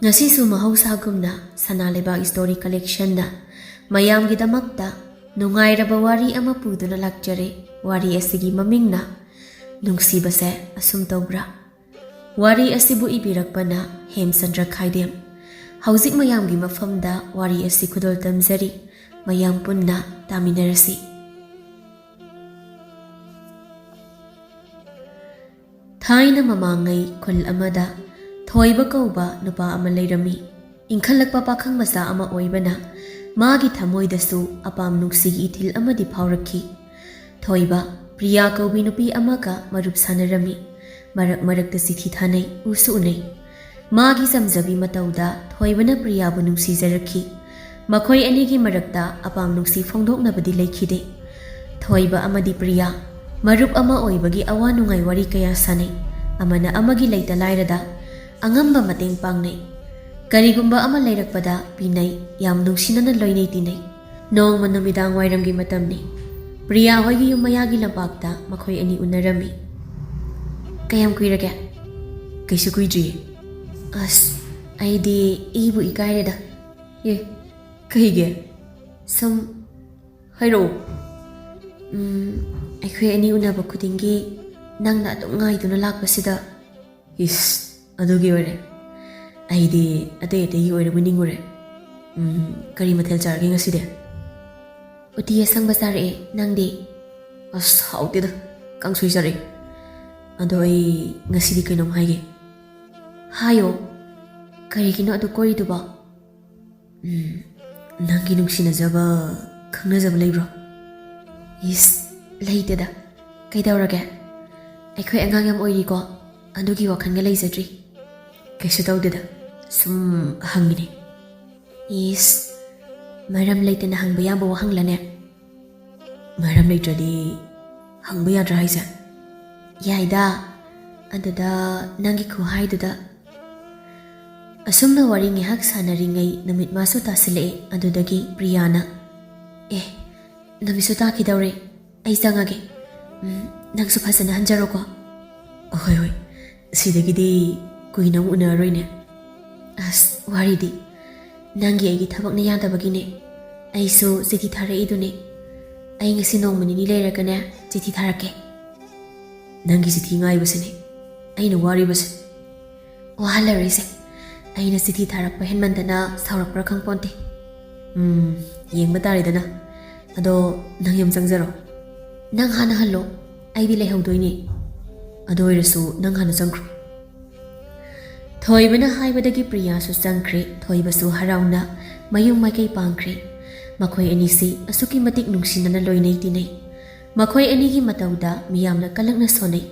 Ngasisu mahausaꯒꯨꯝꯅ ꯁꯅꯥꯂꯩꯕꯥꯛ story ꯀꯂꯦꯛꯁꯟꯅ ꯃꯌꯥꯝꯒꯤꯗꯃꯛꯇ ꯅꯨꯡꯉꯥꯏꯔꯕ ꯋꯥꯔꯤ ꯑꯃ ꯄꯨꯗꯨꯅ ꯂꯥꯛꯆꯔꯦ. ꯋꯥꯔꯤ ꯑꯁꯤꯒꯤ ꯃꯃꯤꯡꯅ ꯅꯨꯡꯁꯤꯕꯁꯦ ꯑꯁꯨꯝ ꯇꯧꯕ꯭ꯔꯥ. ꯋꯥꯔꯤ ꯑꯁꯤꯕꯨ ꯏꯕꯤꯔꯛꯄꯅ ꯍꯦꯝꯆꯟꯗ꯭ꯔ ꯈꯥꯏꯗꯦꯝ. ꯍꯧꯖꯤꯛ ꯃꯌꯥꯝꯒꯤ ꯃꯐꯝꯗ ꯋꯥꯔꯤ ꯑꯁꯤ ꯈꯨꯗꯣꯜ ꯇꯝꯖꯔꯤ. ꯃꯌꯥꯝ ꯄꯨꯟꯅ ꯇꯥꯃꯤꯟꯅꯔꯁꯤ. ꯊꯥꯏꯅ ꯃꯃꯥꯡꯉꯩ ꯈꯨꯜ ꯑꯃꯗ ꯊꯣꯏꯕ ꯀꯧꯕ ꯅꯨꯄꯥ ꯑꯃ ꯂꯩꯔꯝꯃꯤ. ꯏꯟꯈꯠꯂꯛꯄ ꯄꯥꯈꯪ ꯃꯆꯥ ꯑꯃ ꯑꯣꯏꯕꯅ ꯃꯥꯒꯤ ꯊꯃꯣꯏꯗꯁꯨ ꯑꯄꯥꯝ ꯅꯨꯡꯁꯤꯒꯤ ꯏꯊꯤꯜ ꯑꯃꯗꯤ ꯐꯥꯎꯔꯛꯈꯤ. ꯊꯣꯏꯕ ꯄ꯭ꯔꯤꯌꯥ ꯀꯧꯕꯤ ꯅꯨꯄꯤ ꯑꯃꯒ ꯃꯔꯨꯞ ꯁꯥꯅꯔꯝꯃꯤ. ꯃꯔꯛ ꯃꯔꯛꯇ ꯆꯤꯊꯤ ꯊꯥꯅꯩ, ꯎꯁꯨ ꯎꯅꯩ. ꯃꯥꯒꯤ ꯆꯝꯖꯕꯤ ꯃꯇꯧꯗ ꯊꯣꯏꯕꯅ ꯄ꯭ꯔꯤꯌꯥꯕꯨ ꯅꯨꯡꯁꯤꯖꯔꯛꯈꯤ. ꯃꯈꯣꯏ ꯑꯅꯤꯒꯤ ꯃꯔꯛꯇ ꯑꯄꯥꯝ ꯅꯨꯡꯁꯤ ꯐꯣꯡꯗꯣꯛꯅꯕꯗꯤ ꯂꯩꯈꯤꯗꯦ. ꯊꯣꯏꯕ ꯑꯃꯗꯤ ꯄ꯭ꯔꯤꯌꯥ ꯃꯔꯨꯞ ꯑꯃ ꯑꯣꯏꯕꯒꯤ ꯑꯋꯥ ꯅꯨꯡꯉꯥꯏ ꯋꯥꯔꯤ ꯀꯌꯥ ꯁꯥꯅꯩ. ꯑꯃꯅ ꯑꯃꯒꯤ ꯂꯩꯇ ꯂꯥꯏꯔꯗ ꯑꯉꯝꯕ ꯃꯇꯦꯡ ꯄꯥꯡꯅꯩ. ꯀꯔꯤꯒꯨꯝꯕ ꯑꯃ ꯂꯩꯔꯛꯄꯗ ꯄꯤꯅꯩ. ꯌꯥꯝ ꯅꯨꯡꯁꯤꯅꯅ ꯂꯣꯏꯅꯩ ꯇꯤꯟꯅꯩ. ꯅꯣꯡꯃ ꯅꯨꯃꯤꯗꯥꯡ ꯋꯥꯏꯔꯝꯒꯤ ꯃꯇꯝꯅꯤ. ꯄ꯭ꯔꯤꯌꯥ ꯍꯣꯏꯒꯤ ꯌꯨꯝ ꯃꯌꯥꯒꯤ ꯂꯝꯄꯥꯛꯇ ꯃꯈꯣꯏ ꯑꯅꯤ ꯎꯅꯔꯝꯃꯤ. "ꯀꯌꯥꯝ ꯀꯨꯏꯔꯒꯦ?" "ꯀꯩꯁꯨ ꯀꯨꯏꯗ꯭ꯔꯤꯌꯦ." "ꯑꯁ, ꯑꯩꯗꯤ ꯏꯕꯨ ꯏꯀꯥꯏꯔꯦꯗ." "ꯑꯦ, ꯀꯩꯒꯤ?" "ꯁꯨꯝ ꯍꯥꯏꯔꯛꯑꯣ." "ꯑꯩꯈꯣꯏ ꯑꯅꯤ ꯎꯅꯕ ꯈꯨꯗꯤꯡꯒꯤ ꯅꯪꯅ ꯑꯗꯨꯝ ꯉꯥꯏꯗꯨꯅ ꯂꯥꯛꯄꯁꯤꯗ." "ꯏꯁ, ꯑꯗꯨꯒꯤ ꯑꯣꯏꯔꯦ. ꯑꯩꯗꯤ ꯑꯇꯩ ꯑꯇꯩꯒꯤ ꯑꯣꯏꯔꯕꯣꯏ ꯅꯤꯡꯉꯨꯔꯦ." "ꯀꯔꯤ ꯃꯊꯦꯜ ꯆꯥꯔꯒꯦ ꯉꯁꯤꯗꯤ?" "ꯎꯇꯤ ꯑꯁꯪꯕ ꯆꯥꯔꯛꯑꯦ. ꯅꯪꯗꯤ?" "ꯑꯁ, ꯍꯥꯎꯇꯦꯗ. ꯀꯥꯡꯁꯣꯏ ꯆꯥꯔꯛꯑꯦ." "ꯑꯗꯣ ꯑꯩ ꯉꯁꯤꯗꯤ ꯀꯩꯅꯣꯝ ꯍꯥꯏꯒꯦ." "ꯍꯥꯏꯌꯣ." "ꯀꯔꯤꯒꯤꯅꯣ ꯑꯗꯨ ꯀꯣꯏꯔꯤꯗꯨꯕꯣ?" "ꯅꯪꯒꯤ ꯅꯨꯡꯁꯤꯅꯖꯕ, ꯈꯪꯅꯖꯕ ꯂꯩꯕ꯭ꯔꯣ?" "ꯏꯁ, ꯂꯩꯇꯦꯗ. ꯀꯩꯗꯧꯔꯒꯦ? ꯑꯩꯈꯣꯏ ꯑꯉꯥꯡ ꯌꯥꯝ ꯑꯣꯏꯔꯤꯀꯣ. ꯑꯗꯨꯒꯤ ꯋꯥꯈꯜꯒ ꯂꯩꯖꯗ꯭ꯔꯤ." "ꯀꯩꯁꯨ ꯇꯧꯗꯦꯗ. ꯁꯨꯝ ꯍꯪꯉꯤꯅꯦ." "ꯏꯁ, ꯃꯔꯝ ꯂꯩꯇꯅ ꯍꯪꯕ ꯌꯥꯕ ꯋꯥꯍꯪꯂꯅꯦ?" "ꯃꯔꯝ ꯂꯩꯇ꯭ꯔꯗꯤ ꯍꯪꯕ ꯌꯥꯗ꯭ꯔꯥ ꯍꯥꯏꯁꯦ?" "ꯌꯥꯏꯗ. ꯑꯗꯨꯗ ꯅꯪꯒꯤ ꯈꯨꯍꯥꯏꯗꯨꯗ." ꯑꯁꯨꯝꯅ ꯋꯥꯔꯤ ꯉꯥꯏꯍꯥꯛ ꯁꯥꯟꯅꯔꯤꯉꯩ ꯅꯨꯃꯤꯠ ꯃꯥꯁꯨ ꯇꯥꯁꯤꯜꯂꯛꯑꯦ. ꯑꯗꯨꯗꯒꯤ ꯄ꯭ꯔꯤꯌꯥꯅ, "ꯑꯦ, ꯅꯨꯃꯤꯠꯁꯨ ꯇꯥꯈꯤꯗꯧꯔꯦ. ꯑꯩ ꯆꯪꯉꯒꯦ. ꯅꯪꯁꯨ ꯐꯖꯅ ꯍꯟꯖꯔꯣꯀꯣ." "ꯍꯣꯏ ꯍꯣꯏ. ꯁꯤꯗꯒꯤꯗꯤ ꯀꯨꯏꯅ ꯑꯃꯨꯛ ꯎꯅꯔꯔꯣꯏꯅꯦ." "ꯑꯁ, ꯋꯥꯔꯤꯗꯤ ꯅꯪꯒꯤ ꯑꯩꯒꯤ ꯊꯕꯛꯅ ꯌꯥꯗꯕꯒꯤꯅꯦ. ꯑꯩꯁꯨ ꯆꯤꯊꯤ ꯊꯥꯔꯛꯏꯗꯨꯅꯦ. ꯑꯩ ꯉꯁꯤ ꯅꯣꯡꯃ ꯅꯤꯅꯤ ꯂꯩꯔꯒꯅꯦ ꯆꯤꯊꯤ ꯊꯥꯔꯛꯀꯦ." "ꯅꯪꯒꯤ ꯆꯤꯊꯤ ꯉꯥꯏꯕꯁꯤꯅꯦ ꯑꯩꯅ ꯋꯥꯔꯤꯕꯁꯦ." "ꯋꯥꯍꯜꯂꯔꯣꯏꯁꯦ. ꯑꯩꯅ ꯆꯤꯊꯤ ꯊꯥꯔꯛꯄ ꯍꯦꯟꯃꯟꯗꯅ ꯁꯥꯎꯔꯛꯄ꯭ꯔꯥ ꯈꯪꯄꯣꯟꯇꯦ." "ꯌꯦꯡꯕ ꯇꯥꯔꯦꯗꯅ. ꯑꯗꯣ ꯅꯪ ꯌꯨꯝ ꯆꯪꯖꯔꯣ." "ꯅꯪ ꯍꯥꯟꯅ ꯍꯜꯂꯣ. ꯑꯩꯗꯤ ꯂꯩꯍꯧꯗꯣꯏꯅꯦ." "ꯑꯗꯨ ꯑꯣꯏꯔꯁꯨ ꯅꯪ ꯍꯥꯟꯅ ꯆꯪꯈ꯭ꯔꯣ." ꯊꯣꯏꯕꯅ ꯍꯥꯏꯕꯗꯒꯤ ꯄ꯭ꯔꯤꯌꯥꯁꯨ ꯆꯪꯈ꯭ꯔꯦ. ꯊꯣꯏꯕꯁꯨ ꯍꯔꯥꯎꯅ ꯃꯌꯨꯝ ꯃꯥꯏꯀꯩ ꯄꯥꯡꯈ꯭ꯔꯦ. ꯃꯈꯣꯏ ꯑꯅꯤꯁꯤ ꯑꯁꯨꯛꯀꯤ ꯃꯇꯤꯛ ꯅꯨꯡꯁꯤꯅꯅ ꯂꯣꯏꯅꯩ ꯇꯤꯟꯅꯩ. ꯃꯈꯣꯏ ꯑꯅꯤꯒꯤ ꯃꯇꯧꯗ ꯃꯤꯌꯥꯝꯅ ꯀꯂꯛꯅ ꯁꯣꯟꯅꯩ.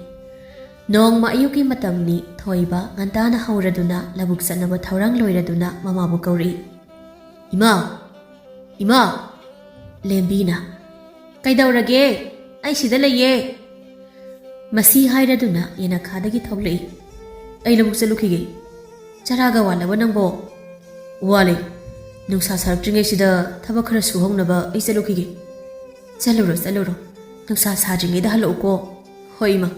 ꯅꯣꯡꯃ ꯑꯌꯨꯛꯀꯤ ꯃꯇꯝꯅꯤ. ꯊꯣꯏꯕ ꯉꯟꯇꯥꯅ ꯍꯧꯔꯗꯨꯅ ꯂꯧꯕꯨꯛ ꯆꯠꯅꯕ ꯊꯧꯔꯥꯡ ꯂꯣꯏꯔꯗꯨꯅ ꯃꯃꯥꯕꯨ ꯀꯧꯔꯛꯏ. "ꯏꯃꯥ! ꯏꯃꯥ!" ꯂꯦꯝꯕꯤꯅ, "ꯀꯩꯗꯧꯔꯒꯦ? ꯑꯩ ꯁꯤꯗ ꯂꯩꯌꯦ." ꯃꯁꯤ ꯍꯥꯏꯔꯗꯨꯅ ꯌꯦꯅꯈꯥꯗꯒꯤ ꯊꯣꯛꯂꯛꯏ. "ꯑꯩ ꯂꯧꯕꯨꯛ ꯆꯠꯂꯨꯈꯤꯒꯦ." "ꯆꯔꯥꯒ ꯋꯥꯠꯂꯕ ꯅꯪꯕꯣ?" "ꯋꯥꯠꯂꯦ. ꯅꯨꯡꯁꯥ ꯁꯥꯔꯛꯇ꯭ꯔꯤꯉꯩꯁꯤꯗ ꯊꯕꯛ ꯈꯔ ꯁꯨꯍꯧꯅꯕ ꯑꯩ ꯆꯠꯂꯨꯈꯤꯒꯦ." "ꯆꯠꯂꯨꯔꯣ ꯆꯠꯂꯨꯔꯣ. ꯅꯨꯡꯁꯥ ꯁꯥꯗ꯭ꯔꯤꯉꯩꯗ ꯍꯜꯂꯛꯎꯀꯣ." "ꯍꯣꯏ ꯏꯃꯥ."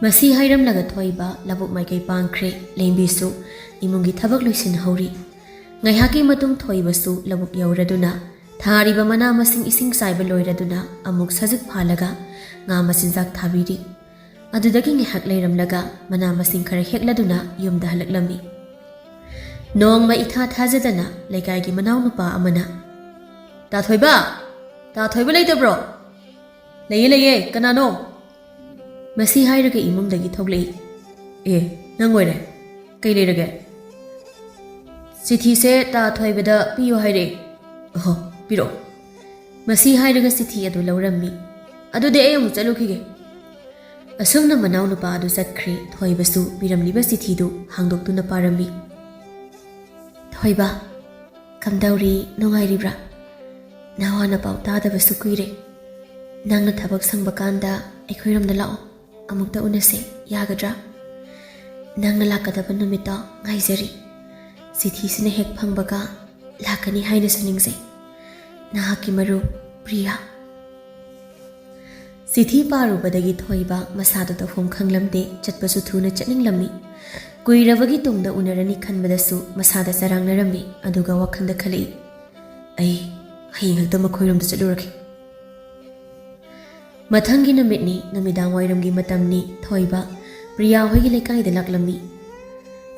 ꯃꯁꯤ ꯍꯥꯏꯔꯝꯂꯒ ꯊꯣꯏꯕ ꯂꯧꯕꯨꯛ ꯃꯥꯏꯀꯩ ꯄꯥꯡꯈ꯭ꯔꯦ. ꯂꯦꯝꯕꯤꯁꯨ ꯏꯃꯨꯡꯒꯤ ꯊꯕꯛ ꯂꯣꯏꯁꯤꯟꯍꯧꯔꯤ. ꯉꯥꯏꯍꯥꯛꯀꯤ ꯃꯇꯨꯡ ꯊꯣꯏꯕꯁꯨ ꯂꯧꯕꯨꯛ ꯌꯧꯔꯗꯨꯅ ꯊꯥꯔꯤꯕ ꯃꯅꯥ ꯃꯁꯤꯡ ꯏꯁꯤꯡ ꯆꯥꯏꯕ ꯂꯣꯏꯔꯗꯨꯅ ꯑꯃꯨꯛ ꯁꯖꯤꯛ ꯐꯥꯜꯂꯒ ꯉꯥ ꯃꯆꯤꯟꯖꯥꯛ ꯊꯥꯕꯤꯔꯤ. ꯑꯗꯨꯗꯒꯤ ꯉꯥꯏꯍꯥꯛ ꯂꯩꯔꯝꯂꯒ ꯃꯅꯥ ꯃꯁꯤꯡ ꯈꯔ ꯍꯦꯛꯂꯗꯨꯅ ꯌꯨꯝꯗ ꯍꯜꯂꯛꯂꯝꯃꯤ. ꯅꯣꯡꯃ ꯏꯊꯥ ꯊꯥꯖꯗꯅ ꯂꯩꯀꯥꯏꯒꯤ ꯃꯅꯥꯎ ꯅꯨꯄꯥ ꯑꯃꯅ, "ꯇꯥ ꯊꯣꯏꯕ! ꯇꯥ ꯊꯣꯏꯕ ꯂꯩꯇꯕ꯭ꯔꯣ?" "ꯂꯩꯌꯦ ꯂꯩꯌꯦ. ꯀꯅꯥꯅꯣ?" ꯃꯁꯤ ꯍꯥꯏꯔꯒ ꯏꯃꯨꯡꯗꯒꯤ ꯊꯣꯛꯂꯛꯏ. "ꯑꯦ, ꯅꯪ ꯑꯣꯏꯔꯦ. ꯀꯩ ꯂꯩꯔꯒꯦ?" "ꯆꯤꯊꯤꯁꯦ ꯇꯥ ꯊꯣꯏꯕꯗ ꯄꯤꯌꯣ ꯍꯥꯏꯔꯛꯑꯦ." "ꯑꯍꯣ, ꯄꯤꯔꯛꯑꯣ." ꯃꯁꯤ ꯍꯥꯏꯔꯒ ꯆꯤꯊꯤ ꯑꯗꯨ ꯂꯧꯔꯝꯃꯤ. "ꯑꯗꯨꯗꯤ ꯑꯩ ꯑꯃꯨꯛ ꯆꯠꯂꯨꯈꯤꯒꯦ." ꯑꯁꯨꯝꯅ ꯃꯅꯥꯎ ꯅꯨꯄꯥ ꯑꯗꯨ ꯆꯠꯈ꯭ꯔꯦ. ꯊꯣꯏꯕꯁꯨ ꯄꯤꯔꯝꯂꯤꯕ ꯆꯤꯊꯤꯗꯨ ꯍꯥꯡꯗꯣꯛꯇꯨꯅ ꯄꯥꯔꯝꯃꯤ. "ꯊꯣꯏꯕ, ꯀꯝꯗꯧꯔꯤ? ꯅꯨꯡꯉꯥꯏꯔꯤꯕ꯭ꯔꯥ? ꯅꯋꯥ ꯅꯄꯥꯎ ꯇꯥꯗꯕꯁꯨ ꯀꯨꯏꯔꯦ. ꯅꯪꯅ ꯊꯕꯛ ꯁꯪꯕ ꯀꯥꯟꯗ ꯑꯩꯈꯣꯏꯔꯣꯝꯗ ꯂꯥꯛꯑꯣ. ꯑꯃꯨꯛꯇ ꯎꯅꯁꯦ. ꯌꯥꯒꯗ꯭ꯔꯥ? ꯅꯪꯅ ꯂꯥꯛꯀꯗꯕ ꯅꯨꯃꯤꯠꯇꯣ ꯉꯥꯏꯖꯔꯤ. ꯆꯤꯊꯤꯁꯤꯅ ꯍꯦꯛ ꯐꯪꯕꯒ ꯂꯥꯛꯀꯅꯤ ꯍꯥꯏꯅꯁꯨ ꯅꯤꯡꯖꯩ. ꯅꯍꯥꯛꯀꯤ ꯃꯔꯨꯞ ꯄ꯭ꯔꯤꯌꯥ." ꯆꯤꯊꯤ ꯄꯥꯔꯨꯕꯗꯒꯤ ꯊꯣꯏꯕ ꯃꯁꯥꯗ ꯇꯧꯐꯝ ꯈꯪꯂꯝꯗꯦ, ꯆꯠꯄꯁꯨ ꯊꯨꯅ ꯆꯠꯅꯤꯡꯂꯝꯃꯤ꯫ ꯀꯨꯏꯔꯕꯒꯤ ꯇꯨꯡꯗ ꯎꯅꯔꯅꯤ ꯈꯟꯕꯗꯁꯨ ꯃꯁꯥꯗ ꯆꯔꯥꯡꯅꯔꯝꯃꯤ, ꯑꯗꯨꯒ ꯋꯥꯈꯜꯗ ꯈꯜꯂꯛꯏ, ꯑꯩ ꯍꯌꯦꯡ ꯍꯦꯛꯇ ꯃꯈꯣꯏꯔꯣꯝꯗ ꯆꯠꯂꯨꯔꯒꯦ꯫ ꯃꯊꯪꯒꯤ ꯅꯨꯃꯤꯠꯅꯤ, ꯅꯨꯃꯤꯗꯥꯡ ꯋꯥꯏꯔꯝꯒꯤ ꯃꯇꯝꯅꯤ꯫ ꯊꯣꯏꯕ ꯄ꯭ꯔꯤꯌꯥ ꯍꯣꯏꯒꯤ ꯂꯩꯀꯥꯏꯗ ꯂꯥꯛꯂꯝꯃꯤ꯫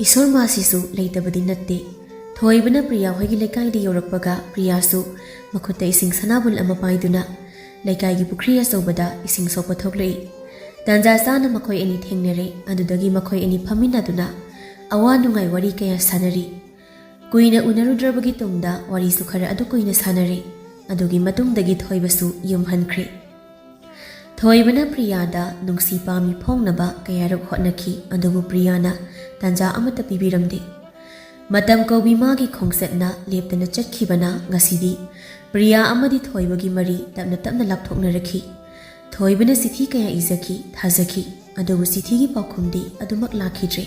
ꯏꯁꯣꯔ ꯃꯥꯁꯤꯁꯨ ꯂꯩꯇꯕꯗꯤ ꯅꯠꯇꯦ꯫ ꯊꯣꯏꯕꯅ ꯄ꯭ꯔꯤꯌꯥ ꯍꯣꯏꯒꯤ ꯂꯩꯀꯥꯏꯗ ꯌꯧꯔꯛꯄꯒ ꯄ꯭ꯔꯤꯌꯥꯁꯨ ꯃꯈꯨꯠꯇ ꯏꯁꯤꯡ ꯁꯅꯥꯕꯨꯜ ꯑꯃ ꯄꯥꯏꯗꯨꯅ ꯂꯩꯀꯥꯏꯒꯤ ꯄꯨꯈ꯭ꯔꯤ ꯑꯆꯧꯕꯗ ꯏꯁꯤꯡ ꯁꯣꯛꯄ ꯊꯣꯛꯂꯛꯏ꯫ ꯇꯥꯟꯖꯥ ꯆꯥꯅ ꯃꯈꯣꯏ ꯑꯅꯤ ꯊꯦꯡꯅꯔꯦ꯫ ꯑꯗꯨꯗꯒꯤ ꯃꯈꯣꯏ ꯑꯅꯤ ꯐꯝꯃꯤꯟꯅꯗꯨꯅ ꯑꯋꯥ ꯅꯨꯡꯉꯥꯏ ꯋꯥꯔꯤ ꯀꯌꯥ ꯁꯥꯟꯅꯔꯤ꯫ ꯀꯨꯏꯅ ꯎꯅꯔꯨꯗ꯭ꯔꯕꯒꯤ ꯇꯨꯡꯗ ꯋꯥꯔꯤꯁꯨ ꯈꯔ ꯑꯗꯨ ꯀꯨꯏꯅ ꯁꯥꯟꯅꯔꯦ꯫ ꯑꯗꯨꯒꯤ ꯃꯇꯨꯡꯗꯒꯤ ꯊꯣꯏꯕꯁꯨ ꯌꯨꯝ ꯍꯟꯈ꯭ꯔꯦ꯫ ꯊꯣꯏꯕꯅ ꯄ꯭ꯔꯤꯌꯥꯗ ꯅꯨꯡꯁꯤ ꯄꯥꯝꯃꯤ ꯐꯣꯡꯅꯕ ꯀꯌꯥꯔꯛ ꯍꯣꯠꯅꯈꯤ, ꯑꯗꯨꯕꯨ ꯄ꯭ꯔꯤꯌꯥꯅ ꯇꯥꯟꯖꯥ ꯑꯃꯠꯇ ꯄꯤꯕꯤꯔꯝꯗꯦ꯫ ꯃꯇꯝ ꯀꯧꯕꯤ ꯃꯥꯒꯤ ꯈꯣꯡꯆꯠꯅ ꯂꯦꯞꯇꯅ ꯆꯠꯈꯤꯕꯅ ꯉꯁꯤꯗꯤ ꯄ꯭ꯔꯤꯌꯥ ꯑꯃꯗꯤ ꯊꯣꯏꯕꯒꯤ ꯃꯔꯤ ꯇꯞꯅ ꯇꯞꯅ ꯂꯥꯞꯊꯣꯛꯅꯔꯛꯈꯤ꯫ ꯊꯣꯏꯕꯅ ꯆꯤꯊꯤ ꯀꯌꯥ ꯏꯖꯈꯤ, ꯊꯥꯖꯈꯤ, ꯑꯗꯨꯕꯨ ꯆꯤꯊꯤꯒꯤ ꯄꯥꯎꯈꯨꯝꯗꯤ ꯑꯗꯨꯃꯛ ꯂꯥꯛꯈꯤꯗ꯭ꯔꯦ꯫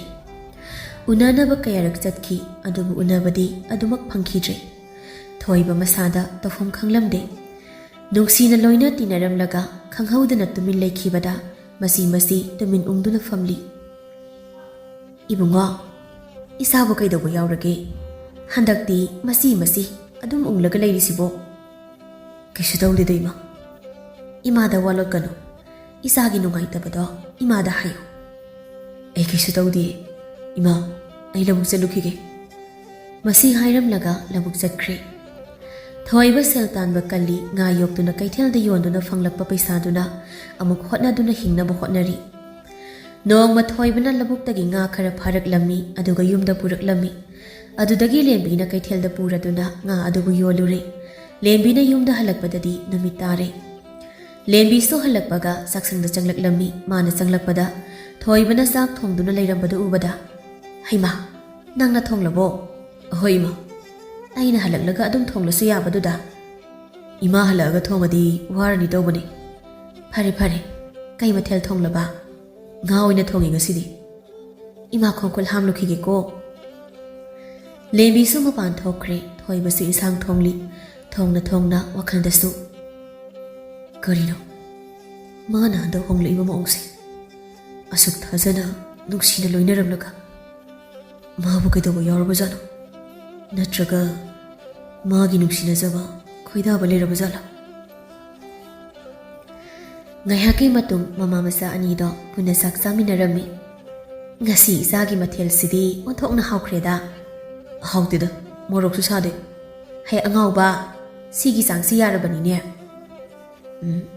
ꯎꯅꯅꯕ ꯀꯌꯥꯔꯛ ꯆꯠꯈꯤ, ꯑꯗꯨꯕꯨ ꯎꯅꯕꯗꯤ ꯑꯗꯨꯃꯛ ꯐꯪꯈꯤꯗ꯭ꯔꯦ꯫ ꯊꯣꯏꯕ ꯃꯁꯥꯗ ꯇꯧꯐꯝ ꯈꯪꯂꯝꯗꯦ꯫ ꯅꯨꯡꯁꯤꯅ ꯂꯣꯏꯅ ꯇꯤꯟꯅꯔꯝꯂꯒ ꯈꯪꯍꯧꯗꯅ ꯇꯨꯃꯤꯟ ꯂꯩꯈꯤꯕꯗ ꯃꯁꯤ ꯇꯨꯃꯤꯟ ꯎꯪꯗꯨꯅ ꯐꯝꯂꯤ꯫ ꯏꯕꯨꯡꯉꯣ, ꯏꯆꯥꯕꯨ ꯀꯩꯗꯧꯕ ꯌꯥꯎꯔꯒꯦ? ꯍꯟꯗꯛꯇꯤ ꯃꯁꯤ ꯑꯗꯨꯝ ꯎꯪꯂꯒ ꯂꯩꯔꯤꯁꯤꯕꯣ? ꯀꯩꯁꯨ ꯇꯧꯗꯦꯗ ꯏꯃꯥ. ꯏꯃꯥꯗ ꯋꯥꯂꯣꯠꯀꯅꯨ. ꯏꯆꯥꯒꯤ ꯅꯨꯡꯉꯥꯏꯇꯕꯗꯣ ꯏꯃꯥꯗ ꯍꯥꯏꯌꯨ. ꯑꯩ ꯀꯩꯁꯨ ꯇꯧꯗꯦ ꯏꯃꯥ, ꯑꯩ ꯂꯧꯕꯨꯛ ꯆꯠꯂꯨꯈꯤꯒꯦ. ꯃꯁꯤ ꯍꯥꯏꯔꯝꯂꯒ ꯂꯧꯕꯨꯛ ꯆꯠꯈ꯭ꯔꯦ꯫ ꯊꯣꯏꯕ ꯁꯦꯜ तानबा कल्ली ꯉꯥ ꯌꯣꯛꯇꯨꯅ ꯀꯩꯊꯦꯜꯗ ꯌꯣꯟꯗꯨꯅ ꯐꯪꯂꯛꯄ ꯄꯩꯁꯥꯗꯨꯅ ꯑꯃꯨꯛ ꯍꯣꯠꯅꯗꯨꯅ ꯍꯤꯡꯅꯕ ꯍꯣꯠꯅꯔꯤ꯫ ꯅꯣꯡꯃ ꯊꯣꯏꯕꯅ ꯂꯧꯕꯨꯛꯇꯒꯤ ꯉꯥ ꯈꯔ ꯐꯥꯔꯛꯂꯝꯃꯤ, ꯑꯗꯨꯒ ꯌꯨꯝꯗ ꯄꯨꯔꯛꯂꯝꯃꯤ꯫ ꯑꯗꯨꯗꯒꯤ ꯂꯦꯝꯕꯤꯅ ꯀꯩꯊꯦꯜꯗ ꯄꯨꯔꯗꯨꯅ ꯉꯥ ꯑꯗꯨꯕꯨ ꯌꯣꯜꯂꯨꯔꯦ꯫ ꯂꯦꯝꯕꯤꯅ ꯌꯨꯝꯗ ꯍꯜꯂꯛꯄꯗꯗꯤ ꯅꯨꯃꯤꯠ ꯇꯥꯔꯦ꯫ ꯂꯦꯝꯕꯤꯁꯨ ꯍꯜꯂꯛꯄꯒ ꯆꯥꯛꯁꯪꯗ ꯆꯪꯂꯛꯂꯝꯃꯤ꯫ ꯃꯥꯅ ꯆꯪꯂꯛꯄꯗ ꯊꯣꯏꯕꯅ ꯆꯥꯛ ꯊꯣꯡꯗꯨꯅ ꯂꯩꯔꯝꯕꯗꯨ ꯎꯕꯗ, ꯍꯩꯃꯥ, ꯅꯪꯅ ꯊꯣꯡꯂꯕꯣ? ꯑꯍꯣꯏ ꯏꯃꯥ, ꯑꯩꯅ ꯍꯜꯂꯛꯂꯒ ꯑꯗꯨꯝ ꯊꯣꯡꯂꯁꯨ ꯌꯥꯕꯗꯨꯗ. ꯏꯃꯥ ꯍꯜꯂꯛꯑꯒ ꯊꯣꯡꯉꯗꯤ ꯋꯥꯔꯅꯤ ꯇꯧꯕꯅꯤ. ꯐꯔꯦ ꯐꯔꯦ, ꯀꯩ ꯃꯊꯦꯜ ꯊꯣꯡꯂꯕ? ꯉꯥ ꯑꯣꯏꯅ ꯊꯣꯡꯉꯤ ꯉꯁꯤꯗꯤ. ꯏꯃꯥ ꯈꯣꯡꯈꯨꯜ ꯍꯥꯝꯂꯨꯈꯤꯒꯦꯀꯣ. ꯂꯦꯝꯕꯤꯁꯨ ꯃꯄꯥꯟ ꯊꯣꯛꯈ꯭ꯔꯦ꯫ ꯊꯣꯏꯕꯁꯨ ꯏꯟꯁꯥꯡ ꯊꯣꯡꯂꯤ꯫ ꯊꯣꯡꯅ ꯊꯣꯡꯅ ꯋꯥꯈꯜꯗꯁꯨ, ꯀꯔꯤꯅꯣ ꯃꯥꯅ ꯍꯟꯗꯛ ꯍꯣꯡꯂꯛꯏꯕ ꯃꯑꯣꯡꯁꯦ? ꯑꯁꯨꯛ ꯊꯥꯖꯅ ꯅꯨꯡꯁꯤꯅ ꯂꯣꯏꯅꯔꯝꯂꯒ ꯃꯥꯕꯨ ꯀꯩꯗꯧꯕ ꯌꯥꯎꯔꯕꯖꯥꯠꯅꯣ? ꯅꯠꯇ꯭ꯔꯒ ꯃꯥꯒꯤ ꯅꯨꯡꯁꯤꯅꯖꯕ ꯈꯣꯏꯗꯥꯕ ꯂꯩꯔꯕꯖꯥꯠꯂꯥ? ꯉꯥꯏꯍꯥꯛꯀꯤ ꯃꯇꯨꯡ ꯃꯃꯥ ꯃꯆꯥ ꯑꯅꯤꯗꯣ ꯄꯨꯟꯅ ꯆꯥꯛ ꯆꯥꯃꯤꯟꯅꯔꯝꯃꯤ꯫ ꯉꯁꯤ ꯏꯆꯥꯒꯤ ꯃꯊꯦꯜꯁꯤꯗꯤ ꯑꯣꯟꯊꯣꯛꯅ ꯍꯥꯎꯈ꯭ꯔꯦꯗ. ꯍꯥꯎꯇꯦꯗ, ꯃꯣꯔꯣꯛꯁꯨ ꯁꯥꯗꯦ. ꯍꯦ ꯑꯉꯥꯎꯕ, ꯁꯤꯒꯤ ꯆꯥꯡꯁꯤ ꯌꯥꯔꯕꯅꯤꯅꯦ.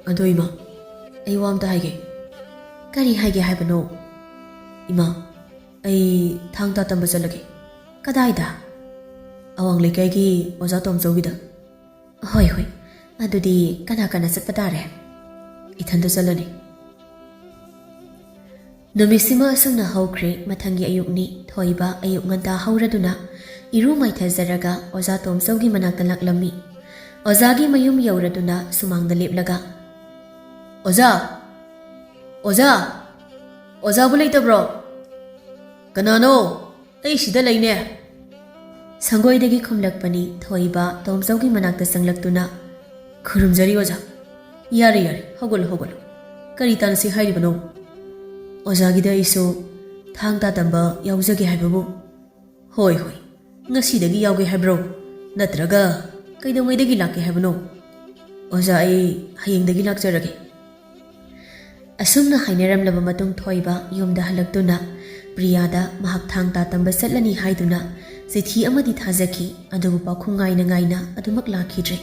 ꯑꯗꯣ ꯏꯃꯥ, ꯑꯩ ꯋꯥ ꯑꯝꯇ ꯍꯥꯏꯒꯦ. ꯀꯔꯤ ꯍꯥꯏꯒꯦ ꯍꯥꯏꯕꯅꯣ? ꯏꯃꯥ, ꯑꯩ ꯊꯥꯡ ꯇꯥ ꯇꯝꯕ ꯆꯠꯂꯒꯦ. ꯀꯗꯥꯏꯗ? ꯑꯋꯥꯡ ꯂꯩꯀꯥꯏꯒꯤ ꯑꯣꯖꯥ ꯇꯣꯝꯆꯧꯒꯤꯗ. ꯍꯣꯏ ꯍꯣꯏ, ꯑꯗꯨꯗꯤ ꯀꯅꯥ ꯀꯅꯥ ꯆꯠꯄ ꯇꯥꯔꯦ? ꯏꯊꯟꯇ ꯆꯠꯂꯅꯤ. ꯅꯨꯃꯤꯠꯁꯤꯃ ꯑꯁꯨꯝꯅ ꯍꯧꯈ꯭ꯔꯦ꯫ ꯃꯊꯪꯒꯤ ꯑꯌꯨꯛꯅꯤ꯫ ꯊꯣꯏꯕ ꯑꯌꯨꯛ ꯉꯟꯇꯥ ꯍꯧꯔꯗꯨꯅ ꯏꯔꯨ ꯃꯥꯏꯊꯖꯔꯒ ꯑꯣꯖꯥ ꯇꯣꯝꯆꯧꯒꯤ ꯃꯅꯥꯛꯇ ꯂꯥꯛꯂꯝꯃꯤ꯫ ꯑꯣꯖꯥꯒꯤ ꯃꯌꯨꯝ ꯌꯧꯔꯗꯨꯅ ꯁꯨꯃꯥꯡꯗ ꯂꯦꯞꯂꯒ, ꯑꯣꯖꯥ, ꯑꯣꯖꯥ, ꯑꯣꯖꯥꯕꯨ ꯂꯩꯇꯕ꯭ꯔꯣ? ꯀꯅꯥꯅꯣ? ꯑꯩ ꯁꯤꯗ ꯂꯩꯅꯦ. ꯁꯪꯒꯣꯏꯗꯒꯤ ꯈꯨꯝꯂꯛꯄꯅꯤ꯫ ꯊꯣꯏꯕ ꯇꯣꯝꯆꯧꯒꯤ ꯃꯅꯥꯛꯇ ꯆꯪꯂꯛꯇꯨꯅ, ꯈꯨꯔꯨꯝꯖꯔꯤ ꯑꯣꯖꯥ. ꯌꯥꯔꯦ ꯌꯥꯔꯦ, ꯍꯧꯒꯠꯂꯣ ꯍꯧꯒꯠꯂꯣ. ꯀꯔꯤ ꯇꯥꯟꯅꯁꯤ ꯍꯥꯏꯔꯤꯕꯅꯣ? ꯑꯣꯖꯥꯒꯤꯗ ꯑꯩꯁꯨ ꯊꯥꯡ ꯇꯥ ꯇꯝꯕ ꯌꯥꯎꯖꯒꯦ ꯍꯥꯏꯕꯕꯨ. ꯍꯣꯏ ꯍꯣꯏ, ꯉꯁꯤꯗꯒꯤ ꯌꯥꯎꯒꯦ ꯍꯥꯏꯕ꯭ꯔꯣ? ꯅꯠꯇ꯭ꯔꯒ ꯀꯩꯗꯧꯉꯩꯗꯒꯤ ꯂꯥꯛꯀꯦ ꯍꯥꯏꯕꯅꯣ? ꯑꯣꯖꯥ, ꯑꯩ ꯍꯌꯦꯡꯗꯒꯤ ꯂꯥꯛꯆꯔꯒꯦ. ꯑꯁꯨꯝꯅ ꯍꯥꯏꯅꯔꯝꯂꯕ ꯃꯇꯨꯡ ꯊꯣꯏꯕ ꯌꯨꯝꯗ ꯍꯜꯂꯛꯇꯨꯅ ꯄ꯭ꯔꯤꯌꯥꯗ ꯃꯍꯥꯛ ꯊꯥꯡ ꯇꯥ ꯇꯝꯕ ꯆꯠꯂꯅꯤ ꯍꯥꯏꯗꯨꯅ ꯆꯤꯊꯤ ꯑꯃꯗꯤ ꯊꯥꯖꯈꯤ, ꯑꯗꯨꯕꯨ ꯄꯥꯎꯈꯨꯝ ꯉꯥꯏꯅ ꯉꯥꯏꯅ ꯑꯗꯨꯃꯛ ꯂꯥꯛꯈꯤꯗ꯭ꯔꯦ꯫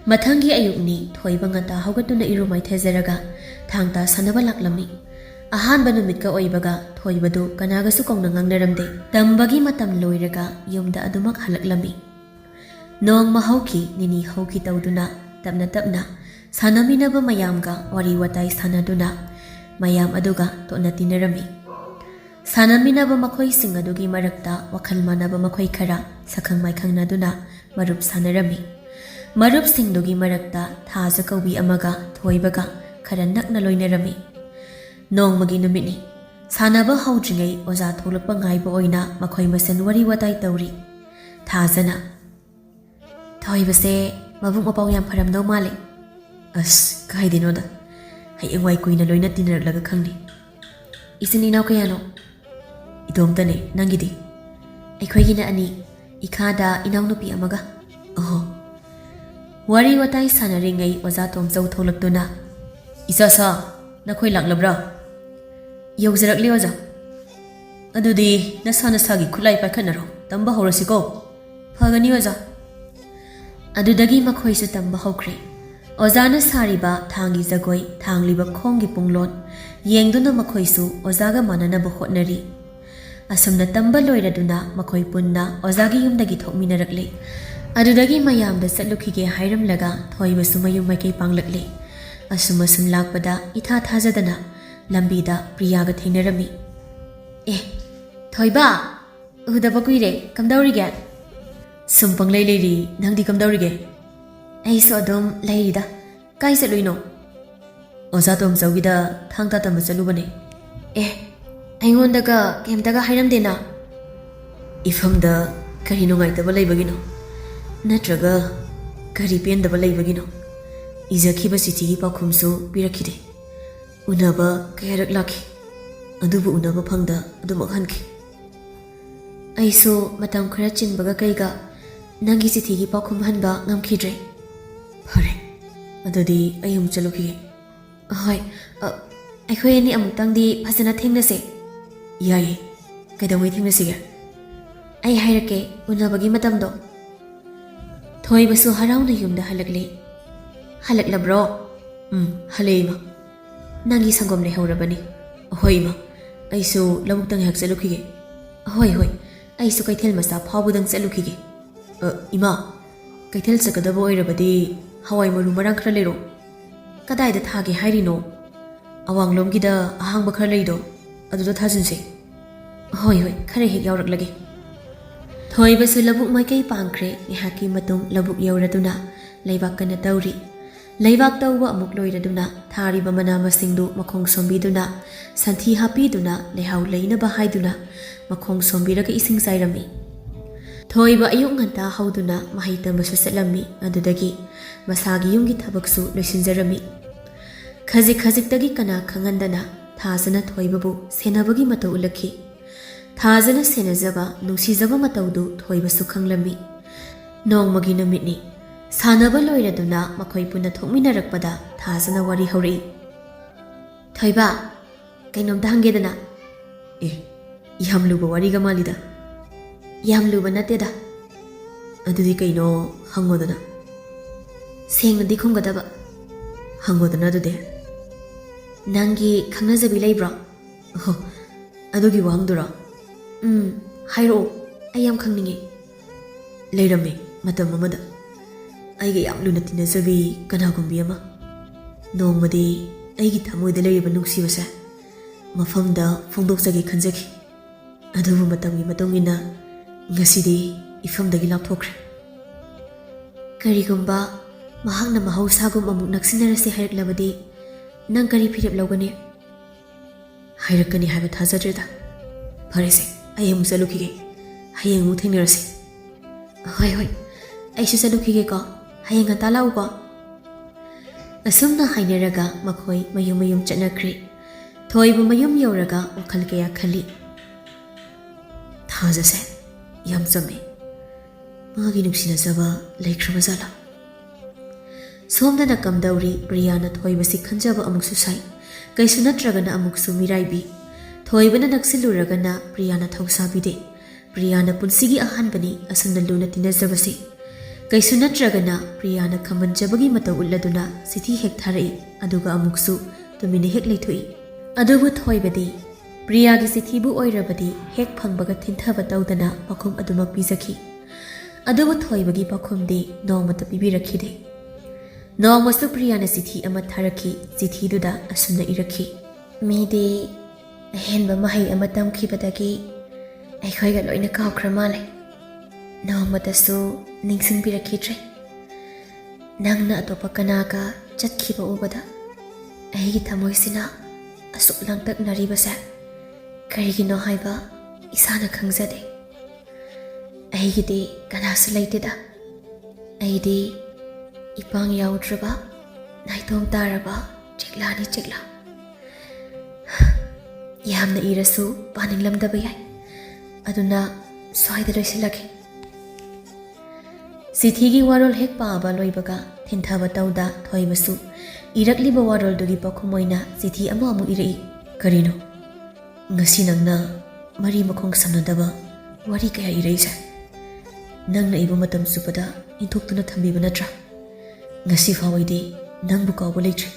ꯃꯊꯪꯒꯤ ꯑꯌꯨꯛꯅꯤ꯫ ꯊꯣꯏꯕ ꯉꯟꯇꯥ ꯍꯧꯒꯠꯇꯨꯅ ꯏꯔꯨ ꯃꯥꯏꯊꯖꯔꯒ ꯊꯥꯡ ꯇꯥ ꯁꯥꯟꯅꯕ ꯂꯥꯛꯂꯝꯃꯤ꯫ ꯑꯍꯥꯟꯕ ꯅꯨꯃꯤꯠꯀ ꯑꯣꯏꯕꯒ ꯊꯣꯏꯕꯗꯨ ꯀꯅꯥꯒꯁꯨ ꯀꯧꯅ ꯉꯥꯡꯅꯔꯝꯗꯦ꯫ ꯇꯝꯕꯒꯤ ꯃꯇꯝ ꯂꯣꯏꯔꯒ ꯌꯨꯝꯗ ꯑꯗꯨꯃꯛ ꯍꯜꯂꯛꯂꯝꯃꯤ꯫ ꯅꯣꯡꯃ ꯍꯧꯈꯤ, ꯅꯤꯅꯤ ꯍꯧꯈꯤ ꯇꯧꯗꯨꯅ ꯇꯞꯅ ꯇꯞꯅ ꯁꯥꯟꯅꯃꯤꯟꯅꯕ ꯃꯌꯥꯝꯒ ꯋꯥꯔꯤ ꯋꯥꯇꯥꯏ ꯁꯥꯟꯅꯗꯨꯅ ꯃꯌꯥꯝ ꯑꯗꯨꯒ ꯇꯣꯠꯅ ꯇꯤꯟꯅꯔꯝꯃꯤ꯫ ꯁꯥꯟꯅꯃꯤꯟꯅꯕ ꯃꯈꯣꯏꯁꯤꯡ ꯑꯗꯨꯒꯤ ꯃꯔꯛꯇ ꯋꯥꯈꯜ ꯃꯥꯟꯅꯕ ꯃꯈꯣꯏ ꯈꯔ ꯁꯛꯈꯪ ꯃꯥꯏꯈꯪꯅꯗꯨꯅ ꯃꯔꯨꯞ ꯁꯥꯟꯅꯔꯝꯃꯤ꯫ ꯃꯔꯨꯞꯁꯤꯡꯗꯨꯒꯤ ꯃꯔꯛꯇ ꯊꯥꯖ ꯀꯧꯕꯤ ꯑꯃꯒ ꯊꯣꯏꯕꯒ ꯈꯔ ꯅꯛꯅ ꯂꯣꯏꯅꯔꯝꯃꯤ꯫ ꯅꯣꯡꯃꯒꯤ ꯅꯨꯃꯤꯠꯅꯤ꯫ ꯁꯥꯟꯅꯕ ꯍꯧꯗ꯭ꯔꯤꯉꯩ ꯑꯣꯖꯥ ꯊꯣꯛꯂꯛꯄ ꯉꯥꯏꯕ ꯑꯣꯏꯅ ꯃꯈꯣꯏ ꯃꯁꯦꯟ ꯋꯥꯔꯤ ꯋꯥꯇꯥꯏ ꯇꯧꯔꯤ꯫ ꯊꯥꯖꯅ, ꯊꯣꯏꯕꯁꯦ ꯃꯕꯨꯛ ꯃꯄꯥꯎ ꯌꯥꯝ ꯐꯔꯝꯗꯧ ꯃꯥꯜꯂꯦ. ꯑꯁ, ꯀꯥꯏꯗꯩꯅꯣꯗ, ꯍꯌꯦꯡꯋꯥꯏ ꯀꯨꯏꯅ ꯂꯣꯏꯅ ꯇꯤꯟꯅꯔꯛꯂꯒ ꯈꯪꯅꯤ. ꯏꯆꯤꯟ ꯏꯅꯥꯎ ꯀꯌꯥꯅꯣ? ꯏꯇꯣꯝꯇꯅꯦ. ꯅꯪꯒꯤꯗꯤ? ꯑꯩꯈꯣꯏꯒꯤꯅ 2, ꯏꯈꯥꯗ ꯏꯅꯥꯎꯅꯨꯄꯤ ꯑꯃꯒ. ꯑꯣꯍꯣ. ꯋꯥꯔꯤ ꯋꯥꯇꯥꯏ ꯁꯥꯟꯅꯔꯤꯉꯩ ꯑꯣꯖꯥ ꯇꯣꯝꯆꯧ ꯊꯣꯛꯂꯛꯇꯨꯅ, ꯏꯆꯥꯁꯥ, ꯅꯈꯣꯏ ꯂꯥꯛꯂꯕ꯭ꯔꯥ? ꯌꯧꯖꯔꯛꯂꯦ ꯑꯣꯖꯥ. ꯑꯗꯨꯗꯤ ꯅꯁꯥ ꯅꯁꯥꯒꯤ ꯈꯨꯠꯂꯥꯏ ꯄꯥꯏꯈꯠꯅꯔꯣ. ꯇꯝꯕ ꯍꯧꯔꯁꯤꯀꯣ. ꯐꯒꯅꯤ ꯑꯣꯖꯥ. ꯑꯗꯨꯗꯒꯤ ꯃꯈꯣꯏꯁꯨ ꯇꯝꯕ ꯍꯧꯈ꯭ꯔꯦ. ꯑꯣꯖꯥꯅ ꯁꯥꯔꯤꯕ ꯊꯥꯡꯒꯤ ꯖꯒꯣꯏ, ꯊꯥꯡꯂꯤꯕ ꯈꯣꯡꯒꯤ ꯄꯨꯡꯂꯣꯟ ꯌꯦꯡꯗꯨꯅ ꯃꯈꯣꯏꯁꯨ ꯑꯣꯖꯥꯒ ꯃꯥꯟꯅꯅꯕ ꯍꯣꯠꯅꯔꯤ. ꯑꯁꯨꯝꯅ ꯇꯝꯕ ꯂꯣꯏꯔꯗꯨꯅ ꯃꯈꯣꯏ ꯄꯨꯟꯅ ꯑꯣꯖꯥꯒꯤ ꯌꯨꯝꯗꯒꯤ ꯊꯣꯛꯃꯤꯟꯅꯔꯛꯂꯦ. ꯑꯗꯨꯗꯒꯤ ꯃꯌꯥꯝꯗ ꯆꯠꯂꯨꯈꯤꯒꯦ ꯍꯥꯏꯔꯝꯂꯒ ꯊꯣꯏꯕꯁꯨ ꯃꯌꯨꯝ ꯃꯥꯏꯀꯩ ꯄꯥꯡꯂꯛꯂꯦ. ꯑꯁꯨꯝ ꯂꯥꯛꯄꯗ ꯏꯊꯥ ꯊꯥꯖꯗꯅ ꯂꯝꯕꯤꯗ ꯄ꯭ꯔꯤꯌꯥꯒ ꯊꯦꯡꯅꯔꯝꯃꯤ. ꯑꯦ, ꯊꯣꯏꯕ, ꯎꯗꯕ ꯀꯨꯏꯔꯦ. ꯀꯝꯗꯧꯔꯤꯒꯦ? ꯁꯨꯝ ꯄꯪꯂꯩ ꯂꯩꯔꯤ. ꯅꯪꯗꯤ ꯀꯝꯗꯧꯔꯤꯒꯦ? ꯑꯩꯁꯨ ꯑꯗꯨꯝ ꯂꯩꯔꯤꯗ. ꯀꯥꯏ ꯆꯠꯂꯨꯏꯅꯣ? ꯑꯣꯖꯥ ꯇꯣꯝꯆꯧꯒꯤꯗ ꯊꯥꯡ ꯇꯥ ꯇꯝꯕ ꯆꯠꯂꯨꯕꯅꯦ. ꯑꯦ, ꯑꯩꯉꯣꯟꯗꯒ ꯀꯩꯝꯇꯒ ꯍꯥꯏꯔꯝꯗꯦꯅ. ꯏꯐꯝꯗ ꯀꯔꯤ ꯅꯨꯡꯉꯥꯏꯇꯕ ꯂꯩꯕꯒꯤꯅꯣ? ꯅꯠꯇ꯭ꯔꯒ ꯀꯔꯤ ꯄꯦꯟꯗꯕ ꯂꯩꯕꯒꯤꯅꯣ? ꯏꯖꯈꯤꯕ ꯆꯤꯊꯤꯒꯤ ꯄꯥꯎꯈꯨꯝꯁꯨ ꯄꯤꯔꯛꯈꯤꯗꯦ. ꯎꯅꯕ ꯀꯌꯥꯔꯛ ꯂꯥꯛꯈꯤ. ꯑꯗꯨꯕꯨ ꯎꯅꯕ ꯐꯪꯗ ꯑꯗꯨꯃꯛ ꯍꯟꯈꯤ. ꯑꯩꯁꯨ ꯃꯇꯝ ꯈꯔ ꯆꯤꯟꯕꯒ ꯀꯩꯒ ꯅꯪꯒꯤ ꯆꯤꯊꯤꯒꯤ ꯄꯥꯎꯈꯨꯝ ꯍꯟꯕ ꯉꯝꯈꯤꯗ꯭ꯔꯦ. ꯐꯔꯦ, ꯑꯗꯨꯗꯤ ꯑꯩ ꯑꯃꯨꯛ ꯆꯠꯂꯨꯈꯤꯒꯦ. ꯍꯣꯏ, ꯑꯩꯈꯣꯏ ꯑꯅꯤ ꯑꯃꯨꯛꯇꯪꯗꯤ ꯐꯖꯅ ꯊꯦꯡꯅꯁꯦ. ꯌꯥꯏꯌꯦ. ꯀꯩꯗꯧꯉꯩ ꯊꯦꯡꯅꯁꯤꯒꯦ? ꯑꯩ ꯍꯥꯏꯔꯛꯀꯦ ꯎꯅꯕꯒꯤ ꯃꯇꯝꯗꯣ. ꯊꯣꯏꯕꯁꯨ ꯍꯔꯥꯎꯅ ꯌꯨꯝꯗ ꯍꯜꯂꯛꯂꯦ. ꯍꯜꯂꯛꯂꯕ꯭ꯔꯣ? ꯍꯜꯂꯛꯑꯦ ꯏꯃꯥ. ꯅꯪꯒꯤ ꯁꯪꯒꯣꯝ ꯂꯩꯍꯧꯔꯕꯅꯤ. ꯍꯣꯏ ꯏꯃꯥ, ꯑꯩꯁꯨ ꯂꯧꯕꯨꯛꯇ ꯉꯥꯏꯍꯥꯛ ꯆꯠꯂꯨꯈꯤꯒꯦ. ꯍꯣꯏ, ꯑꯩꯁꯨ ꯀꯩꯊꯦꯜ ꯃꯆꯥ ꯐꯥꯎꯕꯗꯪ ꯆꯠꯂꯨꯈꯤꯒꯦ. ꯏꯃꯥ, ꯀꯩꯊꯦꯜ ꯆꯠꯀꯗꯕ ꯑꯣꯏꯔꯕꯗꯤ ꯍꯋꯥꯏ ꯃꯔꯨ ꯃꯔꯥꯡ ꯈꯔ ꯂꯩꯔꯣ. ꯀꯗꯥꯏꯗ ꯊꯥꯒꯦ ꯍꯥꯏꯔꯤꯅꯣ? ꯑꯋꯥꯡꯂꯣꯝꯒꯤꯗ ꯑꯍꯥꯡꯕ ꯈꯔ ꯂꯩꯗꯣ, ꯑꯗꯨꯗ ꯊꯥꯖꯤꯟꯁꯦ. ꯍꯣꯏ, ꯈꯔ ꯍꯦꯛ ꯌꯥꯎꯔꯛꯂꯒꯦ. ꯊꯣꯏꯕꯁꯨ ꯂꯧꯕꯨꯛ ꯃꯥꯏꯀꯩ ꯄꯥꯡꯈ꯭ꯔꯦ. ꯉꯥꯏꯍꯥꯛꯀꯤ ꯃꯇꯨꯡ ꯂꯧꯕꯨꯛ ꯌꯧꯔꯗꯨꯅ ꯂꯩꯕꯥꯛ ꯀꯟꯅ ꯇꯧꯔꯤ. ꯂꯩꯕꯥꯛ ꯇꯧꯕ ꯑꯃꯨꯛ ꯂꯣꯏꯔꯗꯨꯅ ꯊꯥꯔꯤꯕ ꯃꯅꯥ ꯃꯁꯤꯡꯗꯨ ꯃꯈꯣꯡ ꯁꯣꯝꯕꯤꯗꯨꯅ, ꯁꯟꯊꯤ ꯍꯥꯞꯄꯤꯗꯨꯅ, ꯂꯩꯍꯥꯎ ꯂꯩꯅꯕ ꯍꯥꯏꯗꯨꯅ ꯃꯈꯣꯡ ꯁꯣꯝꯕꯤꯔꯒ ꯏꯁꯤꯡ ꯆꯥꯏꯔꯝꯃꯤ. ꯊꯣꯏꯕ ꯑꯌꯨꯛ ꯉꯟꯇꯥ ꯍꯧꯗꯨꯅ ꯃꯍꯩ ꯇꯝꯕꯁꯨ ꯆꯠꯂꯝꯃꯤ. ꯑꯗꯨꯗꯒꯤ ꯃꯁꯥꯒꯤ ꯌꯨꯝꯒꯤ ꯊꯕꯛꯁꯨ ꯂꯣꯏꯁꯤꯟꯖꯔꯝꯃꯤ. ꯈꯖꯤꯛꯇꯒꯤ ꯀꯅꯥ ꯈꯪꯍꯟꯗꯅ ꯊꯥꯖꯅ ꯊꯣꯏꯕꯕꯨ ꯁꯦꯟꯅꯕꯒꯤ ꯃꯇꯧ ꯎꯠꯂꯛꯈꯤ. ꯊꯥꯖꯅ ꯁꯦꯟꯅꯖꯕ, ꯅꯨꯡꯁꯤꯖꯕ ꯃꯇꯧꯗꯨ ꯊꯣꯏꯕꯁꯨ ꯈꯪꯂꯝꯃꯤ. ꯅꯣꯡꯃꯒꯤ ꯅꯨꯃꯤꯠꯅꯤ. ꯁꯥꯟꯅꯕ ꯂꯣꯏꯔꯗꯨꯅ ꯃꯈꯣꯏ ꯄꯨꯟꯅ ꯊꯣꯛꯃꯤꯟꯅꯔꯛꯄꯗ ꯊꯥꯖꯅ ꯋꯥꯔꯤ ꯍꯧꯔꯛꯏ. ꯊꯣꯏꯕ, ꯀꯩꯅꯣꯝꯇ ꯍꯪꯒꯦꯗꯅ. ꯑꯦ, ꯌꯥꯝ ꯂꯨꯕ ꯋꯥꯔꯤꯒ ꯃꯥꯜꯂꯤꯗ. ꯌꯥꯝ ꯂꯨꯕ ꯅꯠꯇꯦꯗ. ꯑꯗꯨꯗꯤ ꯀꯩꯅꯣ, ꯍꯪꯉꯣꯗꯅ. ꯁꯦꯡꯅꯗꯤ ꯈꯨꯝꯒꯗꯕ. ꯍꯪꯉꯣꯗꯅ ꯑꯗꯨꯗꯤ. ꯅꯪꯒꯤ ꯈꯪꯅꯖꯕꯤ ꯂꯩꯕ꯭ꯔꯣ? ꯑꯣꯍꯣ, ꯑꯗꯨꯒꯤ ꯋꯥꯍꯪꯗꯨꯔꯣ? ꯍꯥꯏꯔꯛꯑꯣ, ꯑꯩ ꯌꯥꯝ ꯈꯪꯅꯤꯡꯉꯦ. ꯂꯩꯔꯝꯃꯦ ꯃꯇꯝ ꯑꯃꯗ ꯑꯩꯒ ꯌꯥꯝ ꯂꯨꯅ ꯇꯤꯟꯅꯖꯕꯤ ꯀꯅꯥꯒꯨꯝꯕꯤ ꯑꯃ. ꯅꯣꯡꯃꯗꯤ ꯑꯩꯒꯤ ꯊꯃꯣꯏꯗ ꯂꯩꯔꯤꯕ ꯅꯨꯡꯁꯤꯕꯁꯦ ꯃꯐꯝꯗ ꯐꯣꯡꯗꯣꯛꯆꯒꯦ ꯈꯟꯖꯈꯤ. ꯑꯗꯨꯕꯨ ꯃꯇꯝꯒꯤ ꯃꯇꯨꯡ ꯏꯟꯅ ꯉꯁꯤꯗꯤ ꯏꯐꯝꯗꯒꯤ ꯂꯥꯞꯊꯣꯛꯈ꯭ꯔꯦ. ꯀꯔꯤꯒꯨꯝꯕ ꯃꯍꯥꯛꯅ ꯃꯍꯧꯁꯥꯒꯨꯝ ꯑꯃꯨꯛ ꯅꯛꯁꯤꯟꯅꯔꯁꯦ ꯍꯥꯏꯔꯛꯂꯕꯗꯤ ꯅꯪ ꯀꯔꯤ ꯐꯤꯔꯦꯞ ꯂꯧꯒꯅꯤ? ꯍꯥꯏꯔꯛꯀꯅꯤ ꯍꯥꯏꯕ ꯊꯥꯖꯗ꯭ꯔꯦꯗ. ꯐꯔꯦꯁꯦ, ꯑꯩ ꯑꯃꯨꯛ ꯆꯠꯂꯨꯈꯤꯒꯦ. ꯍꯌꯦꯡ ꯑꯃꯨꯛ ꯊꯦꯡꯅꯔꯁꯤ. ꯍꯣꯏ, ꯑꯩꯁꯨ ꯆꯠꯂꯨꯈꯤꯒꯦꯀꯣ. ꯍꯌꯦꯡ ꯉꯟꯇꯥ ꯂꯥꯛꯎꯀꯣ. ꯑꯁꯨꯝꯅ ꯍꯥꯏꯅꯔꯒ ꯃꯈꯣꯏ ꯃꯌꯨꯝ ꯆꯠꯅꯈ꯭ꯔꯦ. ꯊꯣꯏꯕ ꯃꯌꯨꯝ ꯌꯧꯔꯒ ꯋꯥꯈꯜ ꯀꯌꯥ ꯈꯜꯂꯤ. ꯊꯥꯖꯁꯦ ꯌꯥꯝ ꯆꯝꯃꯦ. ꯃꯥꯒꯤ ꯅꯨꯡꯁꯤꯅꯖꯕ ꯂꯩꯈ꯭ꯔꯕ ꯖꯥꯠꯂꯥ? ꯁꯣꯝꯗꯅ ꯀꯝꯗꯧꯔꯤ? ꯄ꯭ꯔꯤꯌꯥꯅ ꯊꯣꯏꯕꯁꯤ ꯈꯟꯖꯕ ꯑꯃꯨꯛꯁꯨ ꯁꯥꯏ. ꯀꯩꯁꯨ ꯅꯠꯇ꯭ꯔꯒꯅ ꯑꯃꯨꯛꯁꯨ ꯃꯤꯔꯥꯏꯕꯤ. ꯊꯣꯏꯕꯅ ꯅꯛꯁꯤꯜꯂꯨꯔꯒꯅ ꯄ꯭ꯔꯤꯌꯥꯅ ꯊꯧꯁꯥꯕꯤꯗꯦ. ꯄ꯭ꯔꯤꯌꯥꯅ ꯄꯨꯟꯁꯤꯒꯤ ꯑꯍꯥꯟꯕꯅꯤ ꯑꯁꯨꯝꯅ ꯂꯨꯅ ꯇꯤꯟꯅꯖꯕꯁꯤ. ꯀꯩꯁꯨ ꯅꯠꯇ꯭ꯔꯒꯅ ꯄ꯭ꯔꯤꯌꯥꯅ ꯈꯝꯕꯟꯖꯕꯒꯤ ꯃꯇꯧ ꯎꯠꯂꯗꯨꯅ ꯆꯤꯊꯤ ꯍꯦꯛ ꯊꯥꯔꯛꯏ. ꯑꯗꯨꯒ ꯑꯃꯨꯛꯁꯨ ꯇꯨꯃꯤꯟꯅ ꯍꯦꯛ ꯂꯩꯊꯣꯛꯏ. ꯑꯗꯨꯕꯨ ꯊꯣꯏꯕꯗꯤ ꯄ꯭ꯔꯤꯌꯥꯒꯤ ꯆꯤꯊꯤꯕꯨ ꯑꯣꯏꯔꯕꯗꯤ ꯍꯦꯛ ꯐꯪꯕꯒ ꯊꯤꯟꯊꯕ ꯇꯧꯗꯅ ꯄꯥꯎꯈꯨꯝ ꯑꯗꯨꯃꯛ ꯄꯤꯖꯈꯤ. ꯑꯗꯨꯕꯨ ꯊꯣꯏꯕꯒꯤ ꯄꯥꯎꯈꯨꯝꯗꯤ ꯅꯣꯡꯃꯇ ꯄꯤꯕꯤꯔꯛꯈꯤꯗꯦ. ꯅꯣꯡꯃꯁꯨ ꯄ꯭ꯔꯤꯌꯥꯅ ꯆꯤꯊꯤ ꯑꯃ ꯊꯥꯔꯛꯈꯤ. ꯆꯤꯊꯤꯗꯨꯗ ꯑꯁꯨꯝꯅ ꯏꯔꯛꯈꯤ. ꯃꯤꯗꯤ ꯑꯍꯦꯟꯕ ꯃꯍꯩ ꯑꯃ ꯇꯝꯈꯤꯕꯗꯒꯤ ꯑꯩꯈꯣꯏꯒ ꯂꯣꯏꯅ ꯀꯥꯎꯈ꯭ꯔ ꯃꯥꯜꯂꯦ. ꯅꯣꯡꯃꯇꯁꯨ ꯅꯤꯡꯁꯤꯡꯕꯤꯔꯛꯈꯤꯗ꯭ꯔꯦ. ꯅꯪꯅ ꯑꯇꯣꯞꯄ ꯀꯅꯥꯒ ꯆꯠꯈꯤꯕ ꯎꯕꯗ ꯑꯩꯒꯤ ꯊꯃꯣꯏꯁꯤꯅ ꯑꯁꯨꯛ ꯂꯥꯡꯇꯛꯅꯔꯤꯕꯁꯦ ꯀꯔꯤꯒꯤꯅꯣ ꯍꯥꯏꯕ ꯏꯁꯥꯅ ꯈꯪꯖꯗꯦ. ꯑꯩꯒꯤꯗꯤ ꯀꯅꯥꯁꯨ ꯂꯩꯇꯦꯗ. ꯑꯩꯗꯤ ꯏꯄꯥꯡ ꯌꯥꯎꯗ꯭ꯔꯕ, ꯅꯥꯏꯇꯣꯝ ꯇꯥꯔꯕ ꯆꯦꯛꯂꯥꯅꯤ ꯆꯦꯛꯂꯥ ꯌꯥꯝꯅ ꯏꯔꯁꯨ ꯄꯥꯅꯤꯡꯂꯝꯗꯕ ꯌꯥꯏ ꯑꯗꯨꯅ ꯁ꯭ꯋꯥꯏꯗ ꯂꯣꯏꯁꯤꯜꯂꯒꯦ ꯆꯤꯊꯤꯒꯤ ꯋꯥꯔꯣꯜ ꯍꯦꯛ ꯄꯥꯕ ꯂꯣꯏꯕꯒ ꯊꯤꯟꯊꯕ ꯇꯧꯗ ꯊꯣꯏꯕꯁꯨ ꯏꯔꯛꯂꯤꯕ ꯋꯥꯔꯣꯜꯗꯨꯒꯤ ꯄꯥꯎꯈꯨꯝ ꯑꯣꯏꯅ ꯆꯤꯊꯤ ꯑꯃꯨꯛ ꯏꯔꯛꯏ ꯀꯔꯤꯅꯣ ꯉꯁꯤ ꯅꯪꯅ ꯃꯔꯤ ꯃꯈꯣꯡ ꯁꯝꯅꯗꯕ ꯋꯥꯔꯤ ꯀꯌꯥ ꯏꯔꯛꯏꯁꯦ ꯅꯪꯅ ꯏꯕ ꯃꯇꯝ ꯆꯨꯞꯄꯗ ꯏꯟꯊꯣꯛꯇꯨꯅ ꯊꯝꯕꯤꯕ ꯅꯠꯇ꯭ꯔꯥ ngasi fawaidi nangbu kawba leitri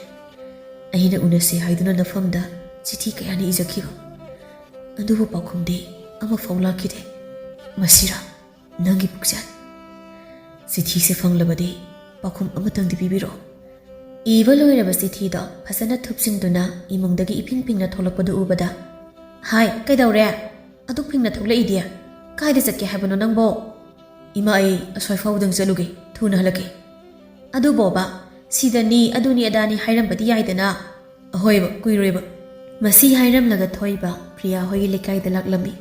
aina unase haiduna nafamda chithi kayani ijakhiba adubu pakhumde ama fawla kide masira nangi pukjan chithi se fanglabade pakhum amatang di bibiro iba loiraba chithi da phasana thupsinduna imungdagi iping pingna tholakpadu ubada hai kaidawre aduk pingna thokla idia kaida jakke habano nangbo ima ai asoi fawdang jaluge thuna halake adu boba sidani aduni adani hairambadi yaidana ahoiba kuiroiba masi hairam laga thoiba priya hoi lekai dalak lami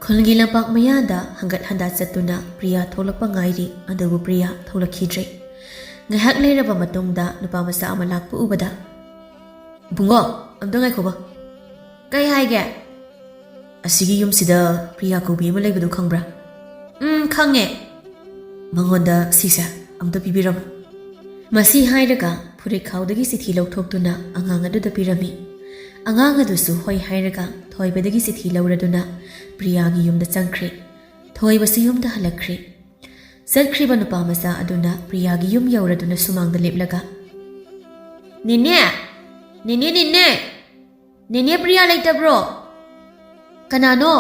khulgi lapak mayada hangat handa chatuna priya tholakpa ngairi adubu priya tholakhidre ngahak leiraba matungda nupa masa ama lakpu ubada bungo amdangai khoba kai haige asigi yumsida priya kobi ama leibadu khangbra khange mangonda sisa amda pibiram masi hairaga furik khawdagi sithi lawthoktuna angang aduda pirami angang adusu hoi hairaga thoibadagi sithi lawraduna priyagi yumda changkhre thoibasi yumda halakkhre satkhriba nupa masa aduna priyagi yum yawraduna sumangda leplaga nine priya laitabro kanano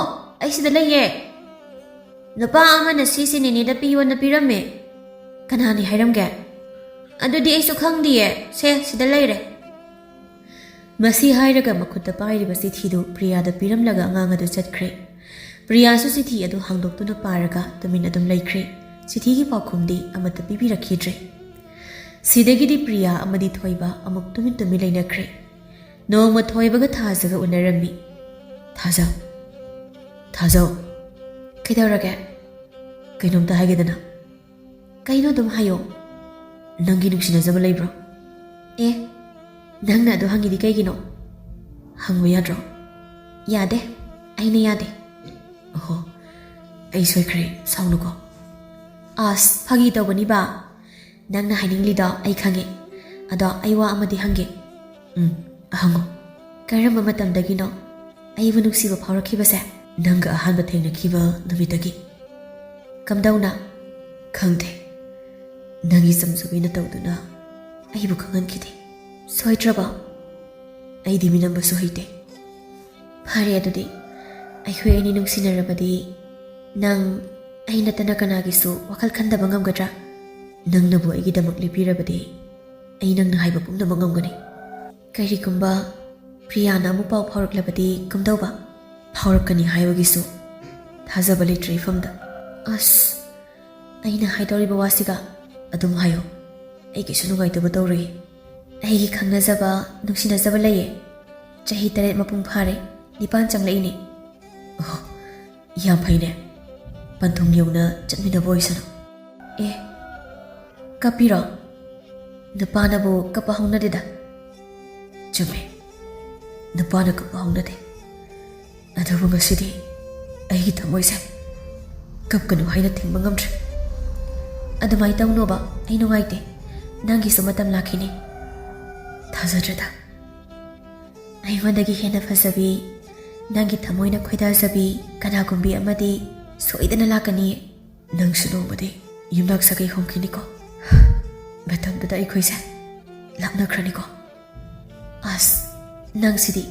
aisida laiye nupa amana sisi nine da piyona pirame kanani hairamge adudi aisu khangdiye se sida leire masi hairaga makhutta pairiba sithidu priyada piramlaga angang adu chatkhre priya su sithi adu hangdoktuna paraga tumin adum laikhre sithigi pakhumdi amata pibirakhidre sidagidi priya amadi thoiba amuk tumin tumi leinakhre noma thoibaga thajaga unarami thaja kaidawrage kainomta haigedana kaino dum hayo nangi nungsinajaba leibro nangna adu hangidi kaigino hangbu yadro yade aina yade oho ai soikhre saunuko as phagi tawbani ba nangna haininglida ai khange ado aiwa amadi hange ahango karamba matamdagino aibu nuksiba phaurakibase nanga ahanba thengnakiba numitagi kamdauna khangde nangi samsubina tawduna aibu khangankide soitraba aidi minamba so haite phare adudi aihoi ani nungsinarabadi nang aina tana kanagi su wakal khandaba ngamgadra nangnabu aigi damak lipirabadi ai nangna haiba pumna mangamgani kairikumba priyana amu pau phauраklabadi kumdauba phaurakani haibagisu thajaba leitri famda as aina haidoriba wasiga adum hayo ai kisu nugaitaba tawri aigi khangnajaba nungsinajaba laye chahi 3 mapung phare nipan changlaini oh yam phaine panthung yona chatmina boisano kapiro napana bo kapa hongna deda chume napana kapa hongna de adabu ngasidi aigi thamoise kapkanu haina thingba ngamdre adumai tawnoba ai nungaite nangi sumatam lakhini thajadreda ai wandagi hena fasabi nangi thamoina khoidajabi kanagumbi amadi soidana lakani nang sunobade yumlak sakai homkini ko batamda ai khoise lapna khrani ko as nang sidi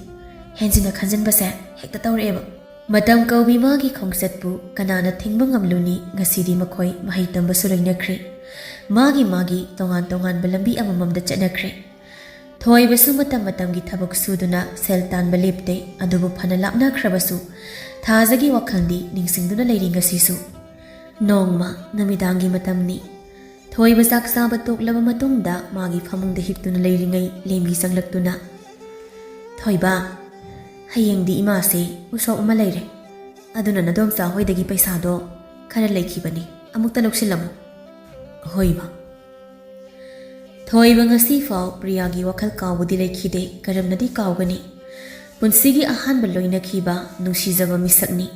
henjina khanjan base hekta tawreba matam kaubi magi khongsatpu kanana thingba ngamluni ngasidi makhoi mahai tamba sulainakre magi tongan balambi amamamda chanakre thoibasu matamgi thabak suduna seltan balipte adubu phana lapna khrabasu thajagi wakhaldi ningsingduna leiring asisu nongma namidangi matamni thoiba saksa batok laba matungda magi phamungda hiptuna leiringai lembi sanglaktuna thoiba hayengdi imase usok uma leire aduna nadom sa hoidagi paisa do khara leikhibani amukta loksilamu hoiba ꯊꯣꯏꯕ ꯉꯁꯤ ꯐꯥꯎ ꯄ꯭ꯔꯤꯌꯥꯒꯤ ꯋꯥꯈꯜ ꯀꯥꯎꯕꯗꯤ ꯂꯩꯈꯤꯗꯦ, ꯀꯔꯝꯅꯗꯤ ꯀꯥꯎꯒꯅꯤ? ꯄꯨꯟꯁꯤꯒꯤ ꯑꯍꯥꯟꯕ ꯂꯣꯏꯅꯈꯤꯕ ꯅꯨꯡꯁꯤꯖꯕ ꯃꯤꯁꯛꯅꯤ꯫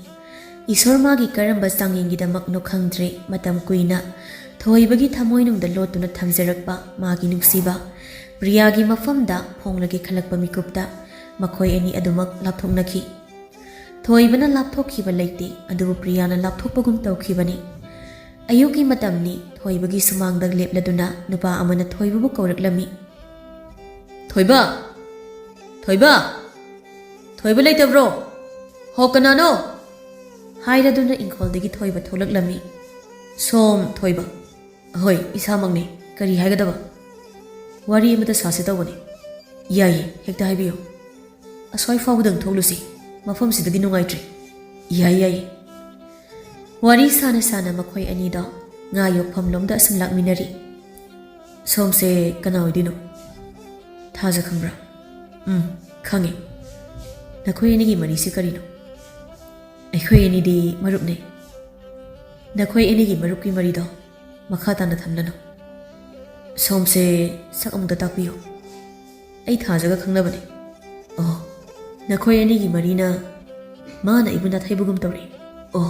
ꯏꯁꯣꯔ ꯃꯥꯒꯤ ꯀꯔꯝꯕ ꯆꯥꯡꯌꯦꯡꯒꯤꯗꯃꯛꯅꯣ ꯈꯪꯗ꯭ꯔꯦ, ꯃꯇꯝ ꯀꯨꯏꯅ ꯊꯣꯏꯕꯒꯤ ꯊꯃꯣꯏꯅꯨꯡꯗ ꯂꯣꯠꯇꯨꯅ ꯊꯝꯖꯔꯛꯄ ꯃꯥꯒꯤ ꯅꯨꯡꯁꯤꯕ ꯄ꯭ꯔꯤꯌꯥꯒꯤ ꯃꯐꯝꯗ ꯐꯣꯡꯂꯒꯦ ꯈꯜꯂꯛꯄ ꯃꯤꯀꯨꯞꯇ ꯃꯈꯣꯏ ꯑꯅꯤ ꯑꯗꯨꯃꯛ ꯂꯥꯞꯊꯣꯛꯅꯈꯤ꯫ ꯊꯣꯏꯕꯅ ꯂꯥꯞꯊꯣꯛꯈꯤꯕ ꯂꯩꯇꯦ, ꯑꯗꯨꯕꯨ ꯄ꯭ꯔꯤꯌꯥꯅ ꯂꯥꯞꯊꯣꯛꯄꯒꯨꯝ ꯇꯧꯈꯤꯕꯅꯤ꯫ ꯑꯌꯨꯛꯀꯤ ꯃꯇꯝꯅꯤ, ꯊꯣꯏꯕꯒꯤ ꯁꯨꯃꯥꯡꯗ ꯂꯦꯞꯂꯗꯨꯅ ꯅꯨꯄꯥ ꯑꯃꯅ ꯊꯣꯏꯕꯕꯨ ꯀꯧꯔꯛꯂꯝꯃꯤ꯫ ꯊꯣꯏꯕ! ꯊꯣꯏꯕ! ꯊꯣꯏꯕ ꯂꯩꯇꯕ꯭ꯔꯣ? ꯍꯣ, ꯀꯅꯥꯅꯣ? ꯍꯥꯏꯔꯗꯨꯅ ꯏꯪꯈꯣꯜꯗꯒꯤ ꯊꯣꯏꯕ ꯊꯣꯛꯂꯛꯂꯝꯃꯤ꯫ ꯁꯣꯝ ꯊꯣꯏꯕ? ꯑꯍꯣꯏ, ꯏꯁꯥꯃꯛꯅꯤ꯫ ꯀꯔꯤ ꯍꯥꯏꯒꯗꯕ? ꯋꯥꯔꯤ ꯑꯃꯇ ꯁꯥꯁꯦ ꯇꯧꯕꯅꯤ꯫ ꯌꯥꯏꯌꯦ, ꯍꯦꯛꯇ ꯍꯥꯏꯕꯤꯌꯨ꯫ ꯑꯁ꯭ꯋꯥꯏ ꯐꯥꯎꯕꯗꯪ ꯊꯣꯛꯂꯨꯁꯤ, ꯃꯐꯝꯁꯤꯗꯗꯤ ꯅꯨꯡꯉꯥꯏꯇ꯭ꯔꯦ꯫ ꯌꯥꯏꯌꯦ꯫ ꯋꯥꯔꯤ ꯁꯥꯅ ꯁꯥꯅ ꯃꯈꯣꯏ ꯑꯅꯤꯗꯣ ꯉꯥ ꯌꯣꯛꯐꯝꯂꯣꯝꯗ ꯑꯁꯨꯝ ꯂꯥꯛꯃꯤꯟꯅꯔꯤ꯫ ꯁꯣꯝꯁꯦ ꯀꯅꯥ ꯑꯣꯏꯗꯣꯏꯅꯣ? ꯊꯥꯖ ꯈꯪꯕ꯭ꯔꯥ? ꯈꯪꯉꯦ꯫ ꯅꯈꯣꯏ ꯑꯅꯤꯒꯤ ꯃꯔꯤꯁꯤ ꯀꯔꯤꯅꯣ? ꯑꯩꯈꯣꯏ ꯑꯅꯤꯗꯤ ꯃꯔꯨꯞꯅꯦ꯫ ꯅꯈꯣꯏ ꯑꯅꯤꯒꯤ ꯃꯔꯨꯞꯀꯤ ꯃꯔꯤꯗꯣ ꯃꯈꯥ ꯇꯥꯅ ꯊꯝꯂꯅꯨ꯫ ꯁꯣꯝꯁꯦ ꯁꯛ ꯑꯃꯨꯛꯇ ꯇꯥꯛꯄꯤꯌꯨ꯫ ꯑꯩ ꯊꯥꯖꯒ ꯈꯪꯅꯕꯅꯦ꯫ ꯑꯣ, ꯅꯈꯣꯏ ꯑꯅꯤꯒꯤ ꯃꯔꯤꯅ ꯃꯥꯅ ꯑꯩꯕꯨ ꯅꯥꯊꯩꯕꯒꯨꯝ ꯇꯧꯔꯤ꯫ ꯑꯣ,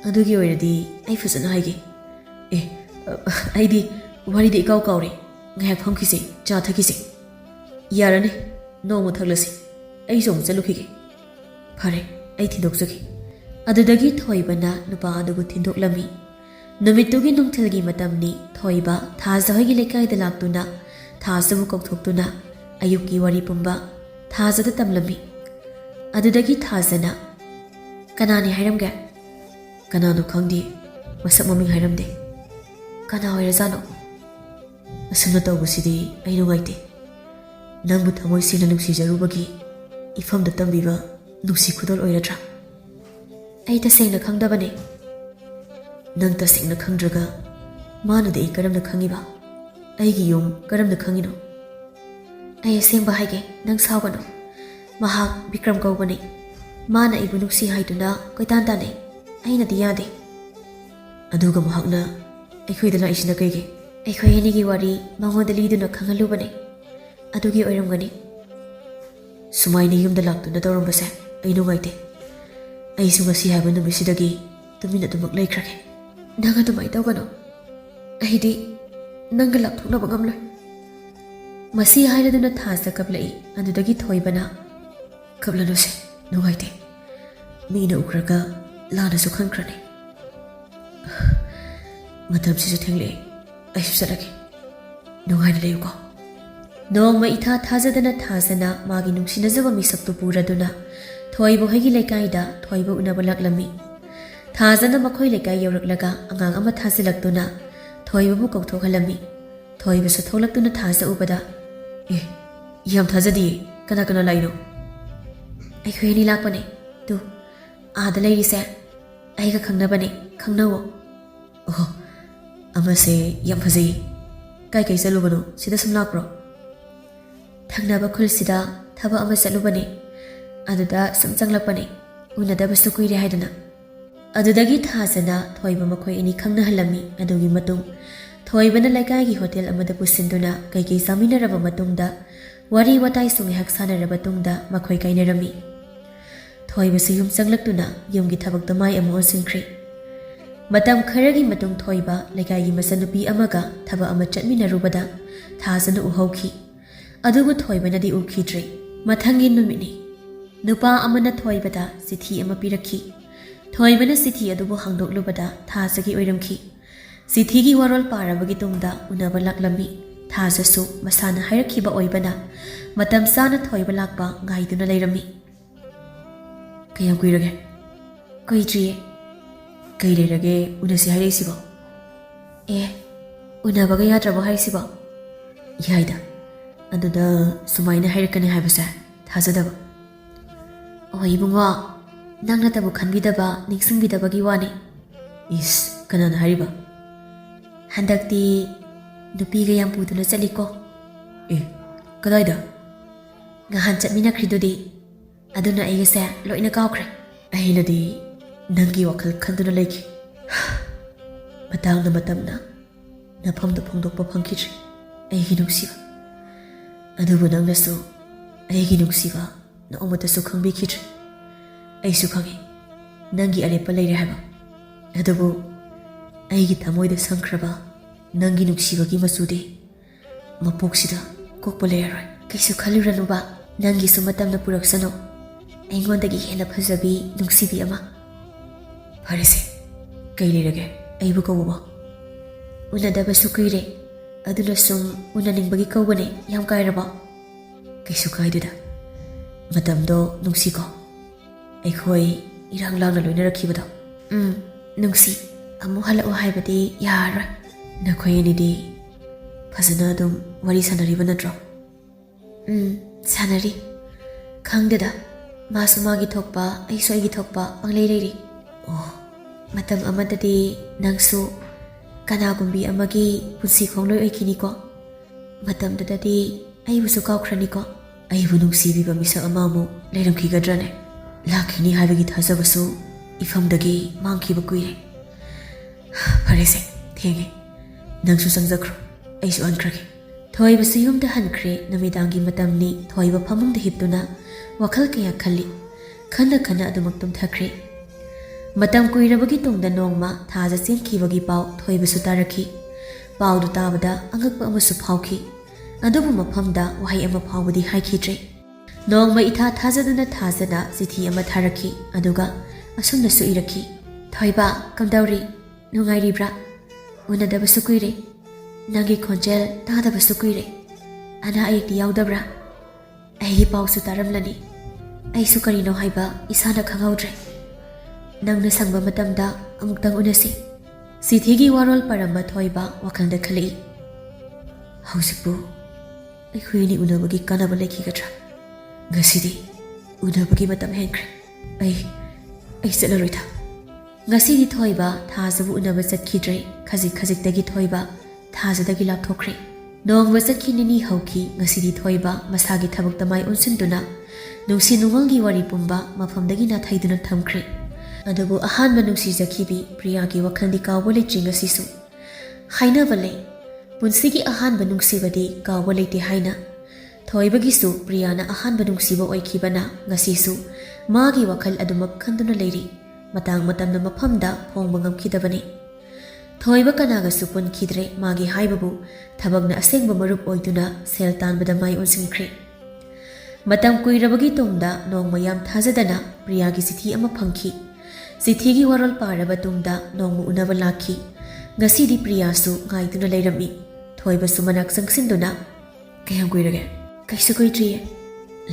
ꯑꯗꯨꯒꯤ ꯑꯣꯏꯔꯗꯤ ꯑꯩ ꯐꯖꯅ ꯍꯥꯏꯒꯦ꯫ ꯑꯩꯗꯤ ꯋꯥꯔꯤꯗ ꯏꯀꯥꯎ ꯀꯥꯎꯔꯦ꯫ ꯉꯥꯏꯍꯥꯛ ꯐꯝꯈꯤꯁꯦ, ꯆꯥ ꯊꯛꯈꯤꯁꯦ꯫ ꯌꯥꯔꯅꯤ, ꯅꯣꯡꯃ ꯊꯛꯂꯁꯤ꯫ ꯑꯩꯁꯨ ꯑꯃꯨꯛ ꯆꯠꯂꯨꯈꯤꯒꯦ꯫ ꯐꯔꯦ, ꯑꯩ ꯊꯤꯟꯗꯣꯛꯆꯈꯤ꯫ ꯑꯗꯨꯗꯒꯤ ꯊꯣꯏꯕꯅ ꯅꯨꯄꯥ ꯑꯗꯨꯕꯨ ꯊꯤꯟꯗꯣꯛꯂꯝꯃꯤ꯫ ꯅꯨꯃꯤꯠꯇꯨꯒꯤ ꯅꯨꯡꯊꯤꯜꯒꯤ ꯃꯇꯝꯅꯤ꯫ ꯊꯣꯏꯕ ꯊꯥꯖ ꯍꯣꯏꯒꯤ ꯂꯩꯀꯥꯏꯗ ꯂꯥꯛꯇꯨꯅ ꯊꯥꯖꯕꯨ ꯀꯧꯊꯣꯛꯇꯨꯅ ꯑꯌꯨꯛꯀꯤ ꯋꯥꯔꯤ ꯄꯨꯝꯕ ꯊꯥꯖꯗ ꯇꯝꯂꯝꯃꯤ꯫ ꯑꯗꯨꯗꯒꯤ ꯊꯥꯖꯅ, ꯀꯅꯥꯅꯤ ꯍꯥꯏꯔꯝꯒꯦ? ꯀꯅꯥꯅꯣ ꯈꯪꯗꯦ, ꯃꯁꯛ ꯃꯃꯤꯡ ꯍꯥꯏꯔꯝꯗꯦ꯫ ꯀꯅꯥ ꯑꯣꯏꯔꯖꯥꯠꯅꯣ? ꯑꯁꯨꯝꯅ ꯇꯧꯕꯁꯤꯗꯤ ꯑꯩ ꯅꯨꯡꯉꯥꯏꯇꯦ꯫ ꯅꯪꯕꯨ ꯊꯃꯣꯏ ꯁꯦꯡꯅ ꯅꯨꯡꯁꯤꯖꯔꯨꯕꯒꯤ ꯏꯐꯝꯗ ꯇꯝꯕꯤꯕ ꯅꯨꯡꯁꯤ ꯈꯨꯗꯣꯜ ꯑꯣꯏꯔꯗ꯭ꯔꯥ? ꯑꯩ ꯇꯁꯦꯡꯅ ꯈꯪꯗꯕꯅꯦ꯫ ꯅꯪ ꯇꯁꯦꯡꯅ ꯈꯪꯗ꯭ꯔꯒ ꯃꯥꯅꯗꯤ ꯑꯩ ꯀꯔꯝꯅ ꯈꯪꯉꯤꯕ? ꯑꯩꯒꯤ ꯌꯨꯝ ꯀꯔꯝꯅ ꯈꯪꯉꯤꯅꯣ? ꯑꯩ ꯑꯁꯦꯡꯕ ꯍꯥꯏꯒꯦ, ꯅꯪ ꯁꯥꯎꯒꯅꯨ꯫ ꯃꯍꯥꯛ ꯕꯤꯀ꯭ꯔꯝ ꯀꯧꯕꯅꯤ꯫ ꯃꯥꯅ ꯑꯩꯕꯨ ꯅꯨꯡꯁꯤ ꯍꯥꯏꯗꯨꯅ ꯀꯣꯏꯇꯥꯟ ꯇꯥꯟꯅꯩ꯫ ꯑꯩꯅꯗꯤ ꯌꯥꯗꯦ꯫ ꯑꯗꯨꯒ ꯃꯍꯥꯛꯅ ꯑꯩꯈꯣꯏꯗ ꯂꯥꯛꯏꯁꯤꯅ ꯀꯩꯒꯤ? ꯑꯩꯈꯣꯏ ꯑꯅꯤꯒꯤ ꯋꯥꯔꯤ ꯃꯉꯣꯟꯗ ꯂꯤꯗꯨꯅ ꯈꯪꯍꯜꯂꯨꯕꯅꯦ꯫ ꯑꯗꯨꯒꯤ ꯑꯣꯏꯔꯝꯒꯅꯤ꯫ ꯁꯨꯃꯥꯏꯅ ꯌꯨꯝꯗ ꯂꯥꯛꯇꯨꯅ ꯇꯧꯔꯝꯕꯁꯦ ꯑꯩ ꯅꯨꯡꯉꯥꯏꯇꯦ꯫ ꯑꯩꯁꯨ ꯉꯁꯤ ꯍꯥꯏꯕ ꯅꯨꯃꯤꯠꯁꯤꯗꯒꯤ ꯇꯨꯃꯤꯟꯅ ꯑꯗꯨꯃꯛ ꯂꯩꯈ꯭ꯔꯒꯦ꯫ ꯅꯪ ꯑꯗꯨꯃꯥꯏꯅ ꯇꯧꯒꯅꯨ꯫ ꯑꯩꯗꯤ ꯅꯪꯒ ꯂꯥꯞꯊꯣꯛꯅꯕ ꯉꯝꯂꯣꯏ꯫ ꯃꯁꯤ ꯍꯥꯏꯔꯗꯨꯅ ꯊꯥꯖ ꯀꯞꯂꯛꯏ꯫ ꯑꯗꯨꯗꯒꯤ ꯊꯣꯏꯕꯅ, ꯀꯞꯂꯅꯨꯁꯦ, ꯅꯨꯡꯉꯥꯏꯇꯦ꯫ ꯃꯤꯅ ꯎꯈ꯭ꯔꯒ ꯂꯥꯟꯅꯁꯨ ꯈꯟꯈ꯭ꯔꯅꯤ꯫ ꯃꯇꯝꯁꯤꯁꯨ ꯊꯦꯡꯂꯛꯑꯦ, ꯑꯩꯁꯨ ꯆꯠꯂꯒꯦ꯫ ꯅꯨꯡꯉꯥꯏꯅ ꯂꯩꯌꯨꯀꯣ꯫ ꯅꯣꯡꯃ ꯏꯊꯥ ꯊꯥꯖꯗꯅ ꯊꯥꯖꯅ ꯃꯥꯒꯤ ꯅꯨꯡꯁꯤꯅꯖꯕ ꯃꯤꯁꯛꯇꯨ ꯄꯨꯔꯗꯨꯅ ꯊꯣꯏꯕ ꯍꯣꯏꯒꯤ ꯂꯩꯀꯥꯏꯗ ꯊꯣꯏꯕ ꯎꯅꯕ ꯂꯥꯛꯂꯝꯃꯤ꯫ ꯊꯥꯖꯅ ꯃꯈꯣꯏ ꯂꯩꯀꯥꯏ ꯌꯧꯔꯛꯂꯒ ꯑꯉꯥꯡ ꯑꯃ ꯊꯥꯖꯤꯜꯂꯛꯇꯨꯅ ꯊꯣꯏꯕꯕꯨ ꯀꯧꯊꯣꯛꯍꯜꯂꯝꯃꯤ꯫ ꯊꯣꯏꯕꯁꯨ ꯊꯣꯛꯂꯛꯇꯨꯅ ꯊꯥꯖ ꯎꯕꯗ, ꯌꯥꯝ ꯊꯥꯖꯗꯤꯌꯦ, ꯀꯅꯥ ꯀꯅꯥ ꯂꯥꯛꯏꯅꯣ? ꯑꯩꯈꯣꯏ ꯑꯅꯤ ꯂꯥꯛꯄꯅꯦ꯫ ꯇꯨ, ꯑꯥꯗ ꯂꯩꯔꯤꯁꯦ ꯑꯩꯒ ꯈꯪꯅꯕꯅꯦ, ꯈꯪꯅꯧꯋꯣ꯫ ꯑꯣꯍꯣ, ꯑꯃꯁꯦ ꯌꯥꯝ ꯐꯖꯩ꯫ ꯀꯥꯏ ꯀꯥꯏ ꯆꯠꯂꯨꯕꯅꯣ? ꯁꯤꯗ ꯁꯨꯝ ꯂꯥꯛꯄ꯭ꯔꯣ? ꯊꯪꯅꯕ ꯈꯨꯜꯁꯤꯗ ꯊꯕꯛ ꯑꯃ ꯆꯠꯂꯨꯕꯅꯦ꯫ ꯑꯗꯨꯗ ꯁꯨꯝ ꯆꯪꯂꯛꯄꯅꯦ, ꯎꯅꯗꯕꯁꯨ ꯀꯨꯏꯔꯦ ꯍꯥꯏꯗꯅ꯫ ꯑꯗꯨꯗꯒꯤ ꯊꯥꯖꯅ ꯊꯣꯏꯕ ꯃꯈꯣꯏ ꯑꯅꯤ ꯈꯪꯅꯍꯜꯂꯝꯃꯤ꯫ ꯑꯗꯨꯒꯤ ꯃꯇꯨꯡ ꯊꯣꯏꯕꯅ ꯂꯩꯀꯥꯏꯒꯤ ꯍꯣꯇꯦꯜ ꯑꯃꯗ ꯄꯨꯁꯤꯟꯗꯨꯅ ꯀꯩꯀꯩ ꯆꯥꯃꯤꯟꯅꯔꯕ ꯃꯇꯨꯡꯗ ꯋꯥꯔꯤ ꯋꯥꯇꯥꯏꯁꯨ ꯉꯥꯏꯍꯥꯛ ꯁꯥꯟꯅꯔꯕ ꯇꯨꯡꯗ ꯃꯈꯣꯏ ꯀꯥꯏꯅꯔꯝꯃꯤ꯫ ꯊꯣꯏꯕꯁꯨ ꯌꯨꯝ ꯆꯪꯂꯛꯇꯨꯅ ꯌꯨꯝꯒꯤ ꯊꯕꯛꯇ ꯃꯥꯏ ꯑꯃꯨꯛ ꯑꯣꯟꯁꯤꯟꯈ꯭ꯔꯦ꯫ ꯃꯇꯝ ꯈꯔꯒꯤ ꯃꯇꯨꯡ ꯊꯣꯏꯕ ꯂꯩꯀꯥꯏꯒꯤ ꯃꯆꯟꯅꯨꯄꯤ ꯑꯃꯒ ꯊꯕꯛ ꯑꯃ ꯆꯠꯃꯤꯟꯅꯔꯨꯕꯗ ꯊꯥꯖꯅ ꯎꯍꯧꯈꯤ꯫ ꯑꯗꯨꯕꯨ ꯊꯣꯏꯕꯅꯗꯤ ꯎꯈꯤꯗ꯭ꯔꯦ꯫ ꯃꯊꯪꯒꯤ ꯅꯨꯃꯤꯠꯅꯤ꯫ ꯅꯨꯄꯥ ꯑꯃꯅ ꯊꯣꯏꯕꯗ ꯆꯤꯊꯤ ꯑꯃ ꯄꯤꯔꯛꯈꯤ꯫ ꯊꯣꯏꯕꯅ ꯆꯤꯊꯤ ꯑꯗꯨꯕꯨ ꯍꯥꯡꯗꯣꯛꯂꯨꯕꯗ ꯊꯥꯖꯒꯤ ꯑꯣꯏꯔꯝꯈꯤ꯫ ꯆꯤꯊꯤꯒꯤ ꯋꯥꯔꯣꯜ ꯄꯥꯔꯕꯒꯤ ꯇꯨꯡꯗ ꯎꯅꯕ ꯂꯥꯛꯂꯝꯃꯤ꯫ ꯊꯥꯖꯁꯨ ꯃꯁꯥꯅ ꯍꯥꯏꯔꯛꯈꯤꯕ ꯑꯣꯏꯕꯅ ꯃꯇꯝ ꯆꯥꯅ ꯊꯣꯏꯕ ꯂꯥꯛꯄ ꯉꯥꯏꯗꯨꯅ ꯂꯩꯔꯝꯃꯤ꯫ ꯀꯌꯥꯝ ꯀꯨꯏꯔꯒꯦ? ꯀꯨꯏꯗ꯭ꯔꯤꯌꯦ꯫ ꯀꯩ ꯂꯩꯔꯒꯦ ꯎꯅꯁꯤ ꯍꯥꯏꯔꯛꯏꯁꯤꯕꯣ? ꯎꯅꯕꯒ ꯌꯥꯗ꯭ꯔꯕꯣ ꯍꯥꯏꯔꯤꯁꯤꯕꯣ? ꯌꯥꯏꯗ, ꯑꯗꯨꯗ ꯁꯨꯃꯥꯏꯅ ꯍꯥꯏꯔꯛꯀꯅꯤ ꯍꯥꯏꯕꯁꯦ ꯊꯥꯖꯗꯕ꯫ ꯑꯣ ꯏꯕꯨꯡꯉꯣ, ꯅꯪꯅꯇꯕꯨ ꯈꯟꯕꯤꯗꯕ ꯅꯤꯡꯁꯤꯡꯕꯤꯗꯕꯒꯤ ꯋꯥꯅꯤ꯫ ꯏꯁ, ꯀꯅꯥꯅ ꯍꯥꯏꯔꯤꯕ? ꯍꯟꯗꯛꯇꯤ ꯅꯨꯄꯤꯒ ꯌꯥꯝ ꯄꯨꯗꯨꯅ ꯆꯠꯂꯤꯀꯣ꯫ ꯀꯗꯥꯏꯗ? ꯉꯍꯥꯟ ꯆꯠꯃꯤꯟꯅꯈ꯭ꯔꯤꯗꯨꯗꯤ꯫ ꯑꯗꯨꯅ ꯑꯩꯒꯁꯦ ꯂꯣꯏꯅ ꯀꯥꯎꯈ꯭ꯔꯦ꯫ ꯑꯩꯅꯗꯤ ꯅꯪꯒꯤ ꯋꯥꯈꯜ ꯈꯟꯗꯨꯅ ꯂꯩꯈꯤ꯫ ꯃꯇꯝꯅ ꯅꯐꯝꯗꯨ ꯐꯣꯡꯗꯣꯛꯄ ꯐꯪꯈꯤꯗ꯭ꯔꯤ꯫ ꯑꯩꯒꯤ ꯅꯨꯡꯁꯤꯕ ꯑꯗꯨꯕꯨ ꯅꯪꯅꯁꯨ ꯑꯩꯒꯤ ꯅꯨꯡꯁꯤꯕ ꯅꯣꯡꯃꯇꯁꯨ ꯈꯪꯕꯤꯈꯤꯗ꯭ꯔꯦ ꯑꯩꯁꯨ ꯈꯪꯉꯤ ꯅꯪꯒꯤ ꯑꯔꯦꯞꯄ ꯂꯩꯔꯦ ꯍꯥꯏꯕ ꯑꯗꯨꯕꯨ ꯑꯩꯒꯤ ꯊꯃꯣꯏꯗ ꯁꯪꯈ꯭ꯔꯕ ꯅꯪꯒꯤ ꯅꯨꯡꯁꯤꯕꯒꯤ ꯃꯆꯨꯗꯤ ꯃꯄꯣꯛꯁꯤꯗ ꯀꯣꯛꯄ ꯂꯩꯔꯔꯣꯏ ꯀꯩꯁꯨ ꯈꯜꯂꯨꯔꯅꯨꯕ ꯅꯪꯒꯤꯁꯨ ꯃꯇꯝꯅ ꯄꯨꯔꯛꯁꯅꯨ ꯑꯩꯉꯣꯟꯗꯒꯤ ꯍꯦꯟꯅ ꯐꯖꯕꯤ ꯅꯨꯡꯁꯤꯕꯤ ꯑꯃ ꯐꯔꯦꯁꯦ ꯀꯩ ꯂꯩꯔꯒꯦ ꯑꯩꯕꯨ ꯀꯧꯕ ꯎꯅꯗꯕꯁꯨ ꯀꯨꯏꯔꯦ ꯑꯗꯨꯅ ꯁꯨꯝ ꯎꯅꯅꯤꯡꯕꯒꯤ ꯀꯧꯕꯅꯦ ꯌꯥꯝ ꯀꯥꯏꯔꯕ ꯀꯩꯁꯨ ꯀꯥꯏꯗꯦꯗ ꯃꯇꯝꯗꯣ ꯅꯨꯡꯁꯤꯀꯣ ꯑꯩꯈꯣꯏ ꯏꯔꯥꯡ ꯂꯥꯡꯅ ꯂꯣꯏꯅꯔꯛꯈꯤꯕꯗꯣ ꯅꯨꯡꯁꯤ ꯑꯃꯨꯛ ꯍꯜꯂꯛꯑꯣ ꯍꯥꯏꯕꯗꯤ ꯌꯥꯔꯔꯣꯏ ꯅꯈꯣꯏ ꯑꯅꯤꯗꯤ ꯐꯖꯅ ꯑꯗꯨꯝ ꯋꯥꯔꯤ ꯁꯥꯟꯅꯔꯤꯕ ꯅꯠꯇ꯭ꯔꯣ ꯁꯥꯟꯅꯔꯤ ꯈꯪꯗꯦꯗ ꯃꯥꯁꯨ ꯃꯥꯒꯤ ꯊꯣꯛꯄ ꯑꯩꯁꯨ ꯑꯩꯒꯤ ꯊꯣꯛꯄ ꯄꯪꯂꯩ ꯂꯩꯔꯤ ꯑꯣ ꯃꯇꯝ ꯑꯃꯗꯗꯤ ꯅꯪꯁꯨ ꯀꯅꯥꯒꯨꯝꯕꯤ ꯑꯃꯒꯤ ꯄꯨꯟꯁꯤ ꯈꯣꯡꯂꯣꯏ ꯑꯣꯏꯈꯤꯅꯤꯀꯣ ꯃꯇꯝꯗꯨꯗꯗꯤ ꯑꯩꯕꯨꯁꯨ ꯀꯥꯎꯈ꯭ꯔꯅꯤꯀꯣ ꯑꯩꯕꯨ ꯅꯨꯡꯁꯤꯕꯤꯕ ꯃꯤꯁꯛ ꯑꯃ ꯑꯃꯨꯛ ꯂꯩꯔꯝꯈꯤꯒꯗ꯭ꯔꯅꯦ ꯂꯥꯛꯈꯤꯅꯤ ꯍꯥꯏꯕꯒꯤ ꯊꯥꯖꯕꯁꯨ ꯏꯐꯝꯗꯒꯤ ꯃꯥꯡꯈꯤꯕ ꯀꯨꯏꯔꯦ ꯐꯔꯦꯁꯦ ꯊꯦꯡꯉꯦ ꯅꯪꯁꯨ ꯆꯪꯖꯈ꯭ꯔꯣ ꯑꯩꯁꯨ ꯍꯟꯈ꯭ꯔꯒꯦ ꯊꯣꯏꯕꯁꯨ ꯌꯨꯝꯗ ꯍꯟꯈ꯭ꯔꯦ ꯅꯨꯃꯤꯗꯥꯡꯒꯤ ꯃꯇꯝꯅꯤ ꯊꯣꯏꯕ ꯐꯃꯨꯡꯗ ꯍꯤꯞꯇꯨꯅ ꯋꯥꯈꯜ ꯀꯌꯥ ꯈꯜꯂꯤ ꯈꯟꯅ ꯑꯗꯨꯃꯛ ꯇꯨꯝꯊꯈ꯭ꯔꯦ ꯃꯇꯝ ꯀꯨꯏꯔꯕꯒꯤ ꯇꯨꯡꯗ ꯅꯣꯡꯃ ꯊꯥꯖ ꯆꯦꯟꯈꯤꯕꯒꯤ ꯄꯥꯎ ꯊꯣꯏꯕꯁꯨ ꯇꯥꯔꯛꯈꯤ ꯄꯥꯎꯗꯨ ꯇꯥꯕꯗ ꯑꯉꯛꯄ ꯑꯃꯁꯨ ꯐꯥꯎꯈꯤ ꯑꯗꯨꯕꯨ ꯃꯐꯝꯗ ꯋꯥꯍꯩ ꯑꯃ ꯐꯥꯎꯕꯗꯤ ꯍꯥꯏꯈꯤꯗ꯭ꯔꯦ ꯅꯣꯡꯃ ꯏꯊꯥ ꯊꯥꯖꯗꯨꯅ ꯊꯥꯖꯅ ꯆꯤꯊꯤ ꯑꯃ ꯊꯥꯔꯛꯈꯤ ꯑꯗꯨꯒ ꯑꯁꯨꯝꯅꯁꯨ ꯏꯔꯛꯈꯤ ꯊꯣꯏꯕ ꯀꯝꯗꯧꯔꯤ ꯅꯨꯡꯉꯥꯏꯔꯤꯕ꯭ꯔꯥ ꯎꯅꯗꯕꯁꯨ ꯀꯨꯏꯔꯦ ꯅꯪꯒꯤ ꯈꯣꯟꯖꯦꯜ ꯇꯥꯗꯕꯁꯨ ꯀꯨꯏꯔꯦ ꯑꯅꯥ ꯑꯌꯦꯛꯇꯤ ꯌꯥꯎꯗꯕ꯭ꯔꯥ ꯑꯩꯒꯤ ꯄꯥꯎꯁꯨ ꯇꯥꯔꯝꯂꯅꯤ ꯑꯩꯁꯨ ꯀꯔꯤꯅꯣ ꯍꯥꯏꯕ ꯏꯁꯥꯅ ꯈꯪꯍꯧꯗ꯭ꯔꯦ ꯅꯪꯅ ꯁꯪꯕ ꯃꯇꯝꯗ ꯑꯃꯨꯛꯇꯪ ꯎꯅꯁꯤ ꯆꯤꯊꯤꯒꯤ ꯋꯥꯔꯣꯜ ꯄꯥꯔꯝꯕ ꯊꯣꯏꯕ ꯋꯥꯈꯜꯗ ꯈꯜꯂꯛꯏ ꯍꯧꯖꯤꯛꯄꯨ ꯑꯩꯈꯣꯏ ꯑꯅꯤ ꯎꯅꯕꯒꯤ ꯀꯥꯟꯅꯕ ꯂꯩꯈꯤꯒꯗ꯭ꯔꯥ ꯉꯁꯤꯗꯤ ꯎꯅꯕꯒꯤ ꯃꯇꯝ ꯍꯦꯟꯈ꯭ꯔꯦ ꯑꯩ ꯆꯠꯂꯔꯣꯏꯗ ꯉꯁꯤꯗꯤ ꯊꯣꯏꯕ ꯊꯥꯖꯕꯨ ꯎꯅꯕ ꯆꯠꯈꯤꯗ꯭ꯔꯦ ꯈꯖꯤꯛꯇꯒꯤ ꯊꯣꯏꯕ ꯊꯥꯖꯗꯒꯤ ꯂꯥꯞꯊꯣꯛꯈ꯭ꯔꯦ ꯅꯣꯡꯃ ꯆꯠꯈꯤ ꯅꯤꯅꯤ ꯍꯧꯈꯤ ꯉꯁꯤꯗꯤ ꯊꯣꯏꯕ ꯃꯁꯥꯒꯤ ꯊꯕꯛꯇ ꯃꯥꯏ ꯑꯣꯟꯁꯤꯟꯗꯨꯅ ꯅꯨꯡꯁꯤ ꯅꯨꯡꯉꯣꯜꯒꯤ ꯋꯥꯔꯤ ꯄꯨꯝꯕ ꯃꯐꯝꯗꯒꯤ ꯅꯥꯊꯩꯗꯨꯅ ꯊꯝꯈ꯭ꯔꯦ ꯑꯗꯨꯕꯨ ꯑꯍꯥꯟꯕ ꯅꯨꯡꯁꯤꯖꯈꯤꯕꯤ ꯄ꯭ꯔꯤꯌꯥꯒꯤ ꯋꯥꯈꯜꯗꯤ ꯀꯥꯎꯕ ꯂꯩꯇ꯭ꯔꯤ ꯉꯁꯤꯁꯨ ꯍꯥꯏꯅꯕ ꯂꯩ ꯄꯨꯟꯁꯤꯒꯤ ꯑꯍꯥꯟꯕ ꯅꯨꯡꯁꯤꯕꯗꯤ ꯀꯥꯎꯕ ꯂꯩꯇꯦ ꯍꯥꯏꯅ ꯊꯣꯏꯕꯒꯤꯁꯨ ꯄ꯭ꯔꯤꯌꯥꯅ ꯑꯍꯥꯟꯕ ꯅꯨꯡꯁꯤꯕ ꯑꯣꯏꯈꯤꯕꯅ ꯉꯁꯤꯁꯨ ꯃꯥꯒꯤ ꯋꯥꯈꯜ ꯑꯗꯨꯃꯛ ꯈꯟꯗꯨꯅ ꯂꯩꯔꯤ ꯃꯇꯥꯡ ꯃꯇꯝꯅ ꯃꯐꯝꯗ ꯍꯣꯡꯕ ꯉꯝꯈꯤꯗꯕꯅꯤ ꯊꯣꯏꯕ ꯀꯅꯥꯒꯁꯨ ꯄꯨꯟꯈꯤꯗ꯭ꯔꯦ ꯃꯥꯒꯤ ꯍꯥꯏꯕꯕꯨ ꯊꯕꯛꯅ ꯑꯁꯦꯡꯕ ꯃꯔꯨꯞ ꯑꯣꯏꯗꯨꯅ ꯁꯦꯜ ꯇꯥꯟꯕꯗ ꯃꯥꯏ ꯑꯣꯟꯁꯤꯟꯈ꯭ꯔꯦ ꯃꯇꯝ ꯀꯨꯏꯔꯕꯒꯤ ꯇꯨꯡꯗ ꯅꯣꯡꯃ ꯌꯥꯝ ꯊꯥꯖꯗꯅ ꯄ꯭ꯔꯤꯌꯥꯒꯤ ꯆꯤꯊꯤ ꯑꯃ ꯐꯪꯈꯤ ꯆꯤꯊꯤꯒꯤ ꯋꯥꯔꯣꯜ ꯄꯥꯔꯕ ꯇꯨꯡꯗ ꯅꯣꯡꯃ ꯎꯅꯕ ꯂꯥꯛꯈꯤ ꯉꯁꯤꯗꯤ ꯄ꯭ꯔꯤꯌꯥꯁꯨ ꯉꯥꯏꯗꯨꯅ ꯂꯩꯔꯝꯃꯤ ꯊꯣꯏꯕꯁꯨ ꯃꯅꯥꯛ ꯆꯪꯁꯤꯟꯗꯨꯅ ꯀꯌꯥꯝ ꯀꯨꯏꯔꯒꯦ ꯀꯩꯁꯨ ꯀꯨꯏꯗ꯭ꯔꯤꯌꯦ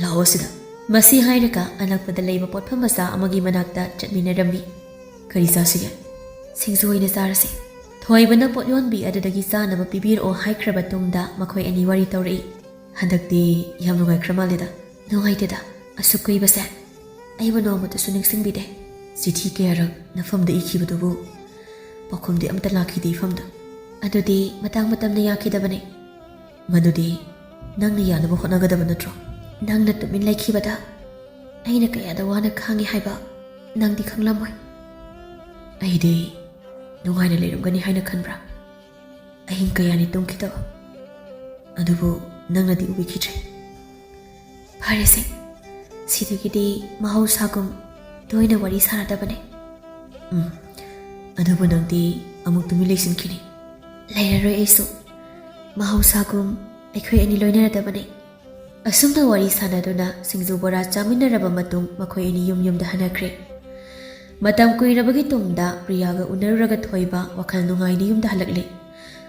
ꯂꯥꯛꯑꯣ ꯁꯤꯗ ꯃꯁꯤ ꯍꯥꯏꯔꯒ ꯑꯅꯛꯄꯗ ꯂꯩꯕ ꯄꯣꯠꯐꯝ ꯃꯆꯥ ꯑꯃꯒꯤ ꯃꯅꯥꯛꯇ ꯆꯠꯃꯤꯟꯅꯔꯝꯃꯤ ꯀꯔꯤ ꯆꯥꯁꯤꯒꯦ ꯁꯤꯡꯖꯨ ꯑꯣꯏꯅ ꯆꯥꯔꯁꯤ ꯊꯣꯏꯕꯅ ꯄꯣꯠꯌꯣꯟꯕꯤ ꯑꯗꯨꯗꯒꯤ ꯆꯥꯅꯕ ꯄꯤꯕꯤꯔꯛꯑꯣ ꯍꯥꯏꯈ꯭ꯔꯕ ꯇꯨꯡꯗ ꯃꯈꯣꯏ ꯑꯅꯤ ꯋꯥꯔꯤ ꯇꯧꯔꯛꯏ ꯍꯟꯗꯛꯇꯤ ꯌꯥꯝ ꯅꯨꯡꯉꯥꯏꯈ꯭ꯔ ꯃꯥꯜꯂꯦꯗ ꯅꯨꯡꯉꯥꯏꯇꯦꯗ ꯑꯁꯨꯛ ꯀꯨꯏꯕꯁꯦ ꯑꯩꯕꯨ ꯅꯣꯡꯃꯇꯁꯨ ꯅꯤꯡꯁꯤꯡꯕꯤꯗꯦ ꯆꯤꯊꯤ ꯀꯌꯥꯔꯛ ꯅꯐꯝꯗ ꯏꯈꯤꯕꯗꯨꯕꯨ ꯄꯥꯎꯈꯨꯝꯗꯤ ꯑꯝꯇ ꯂꯥꯛꯈꯤꯗꯦ ꯏꯐꯝꯗ ꯑꯗꯨꯗꯤ ꯃꯇꯥꯡ ꯃꯇꯝꯅ ꯌꯥꯈꯤꯗꯕꯅꯦ ꯃꯗꯨꯗꯤ ꯅꯪꯅ ꯌꯥꯅꯕ ꯍꯣꯠꯅꯒꯗꯕ ꯅꯠꯇ꯭ꯔꯣ ꯅꯪꯅ ꯇꯨꯃꯤꯟ ꯂꯩꯈꯤꯕꯗ ꯑꯩꯅ ꯀꯌꯥꯗ ꯋꯥꯅ ꯈꯥꯡꯉꯤ ꯍꯥꯏꯕ ꯅꯪꯗꯤ ꯈꯪꯂꯝꯃꯣꯏ ꯑꯩꯗꯤ ꯅꯨꯡꯉꯥꯏꯅ ꯂꯩꯔꯝꯒꯅꯤ ꯍꯥꯏꯅ ꯈꯟꯕ꯭ꯔꯥ ꯑꯍꯤꯡ ꯀꯌꯥꯅꯤ ꯇꯨꯝꯈꯤꯗꯕ ꯑꯗꯨꯕꯨ ꯅꯪꯅꯗꯤ ꯎꯕꯤꯈꯤꯗ꯭ꯔꯦ ꯐꯔꯦꯁꯦ ꯁꯤꯗꯒꯤꯗꯤ ꯃꯍꯧꯁꯥꯒꯨꯝ ꯇꯣꯏꯅ ꯋꯥꯔꯤ ꯁꯥꯅꯗꯕꯅꯦ ꯑꯗꯨꯕꯨ ꯅꯪꯗꯤ ꯑꯃꯨꯛ ꯇꯨꯃꯤꯟ ꯂꯩꯁꯤꯟꯈꯤꯅꯤ ꯂꯩꯔꯔꯣꯏ ꯑꯩꯁꯨ ꯃꯍꯧꯁꯥꯒꯨꯝ ꯑꯩꯈꯣꯏ ꯑꯅꯤ ꯂꯣꯏꯅꯔꯗꯕꯅꯦ ꯑꯁꯨꯝꯅ ꯋꯥꯔꯤ ꯁꯥꯟꯅꯗꯨꯅ ꯁꯤꯡꯖꯨ ꯕꯣꯔꯥ ꯆꯥꯃꯤꯟꯅꯔꯕ ꯃꯇꯨꯡ ꯃꯈꯣꯏ ꯑꯅꯤ ꯌꯨꯝꯗ ꯍꯟꯅꯈ꯭ꯔꯦ ꯃꯇꯝ ꯀꯨꯏꯔꯕꯒꯤ ꯇꯨꯡꯗ ꯄ꯭ꯔꯤꯌꯥꯒ ꯎꯅꯔꯨꯔꯒ ꯊꯣꯏꯕ ꯋꯥꯈꯜ ꯅꯨꯡꯉꯥꯏꯅ ꯌꯨꯝꯗ ꯍꯜꯂꯛꯂꯦ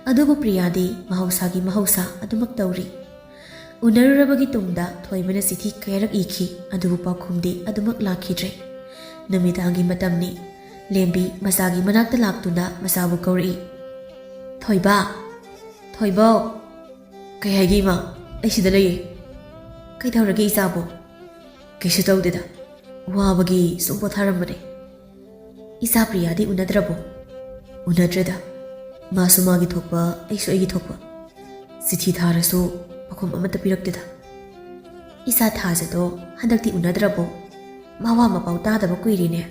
ꯑꯗꯨꯕꯨ ꯄ꯭ꯔꯤꯌꯥꯗꯤ ꯃꯍꯧꯁꯥꯒꯤ ꯃꯍꯧꯁꯥ ꯑꯗꯨꯃꯛ ꯇꯧꯔꯤ ꯎꯅꯔꯨꯔꯕꯒꯤ ꯇꯨꯡꯗ ꯊꯣꯏꯕꯅ ꯆꯤꯊꯤ ꯀꯌꯥꯔꯛ ꯏꯈꯤ ꯑꯗꯨꯕꯨ ꯄꯥꯎꯈꯨꯝꯗꯤ ꯑꯗꯨꯃꯛ ꯂꯥꯛꯈꯤꯗ꯭ꯔꯦ ꯅꯨꯃꯤꯗꯥꯡꯒꯤ ꯃꯇꯝꯅꯤ ꯂꯦꯝꯕꯤ ꯃꯆꯥꯒꯤ ꯃꯅꯥꯛꯇ ꯂꯥꯛꯇꯨꯅ ꯃꯆꯥꯕꯨ ꯀꯧꯔꯛꯏ ꯊꯣꯏꯕꯧ ꯀꯩ ꯍꯥꯏꯒꯦ ꯏꯃꯥ ꯑꯩ ꯁꯤꯗ ꯂꯩꯌꯦ ꯀꯩꯗꯧꯔꯒꯦ ꯏꯆꯥꯕꯨ ꯀꯩꯁꯨ ꯇꯧꯗꯦꯗ ꯋꯥꯕꯒꯤ ꯁꯨꯝ ꯄꯣꯊꯥꯔꯝꯕꯅꯦ ꯏꯆꯥ ꯄ꯭ꯔꯤꯌꯥꯗꯤ ꯎꯅꯗ꯭ꯔꯕꯣ ꯎꯅꯗ꯭ꯔꯦꯗ ꯃꯥꯁꯨ ꯃꯥꯒꯤ ꯊꯣꯛꯄ ꯑꯩꯁꯨ ꯑꯩꯒꯤ ꯊꯣꯛꯄ ꯆꯤꯊꯤ ꯊꯥꯔꯁꯨ ꯄꯥꯎꯈꯨꯝ ꯑꯃꯠꯇ ꯄꯤꯔꯛꯇꯦꯗ ꯏꯆꯥ ꯊꯥꯖꯗꯣ ꯍꯟꯗꯛꯇꯤ ꯎꯅꯗ꯭ꯔꯕꯣ ꯃꯋꯥ ꯃꯄꯥꯎ ꯇꯥꯗꯕ ꯀꯨꯏꯔꯦꯅꯦ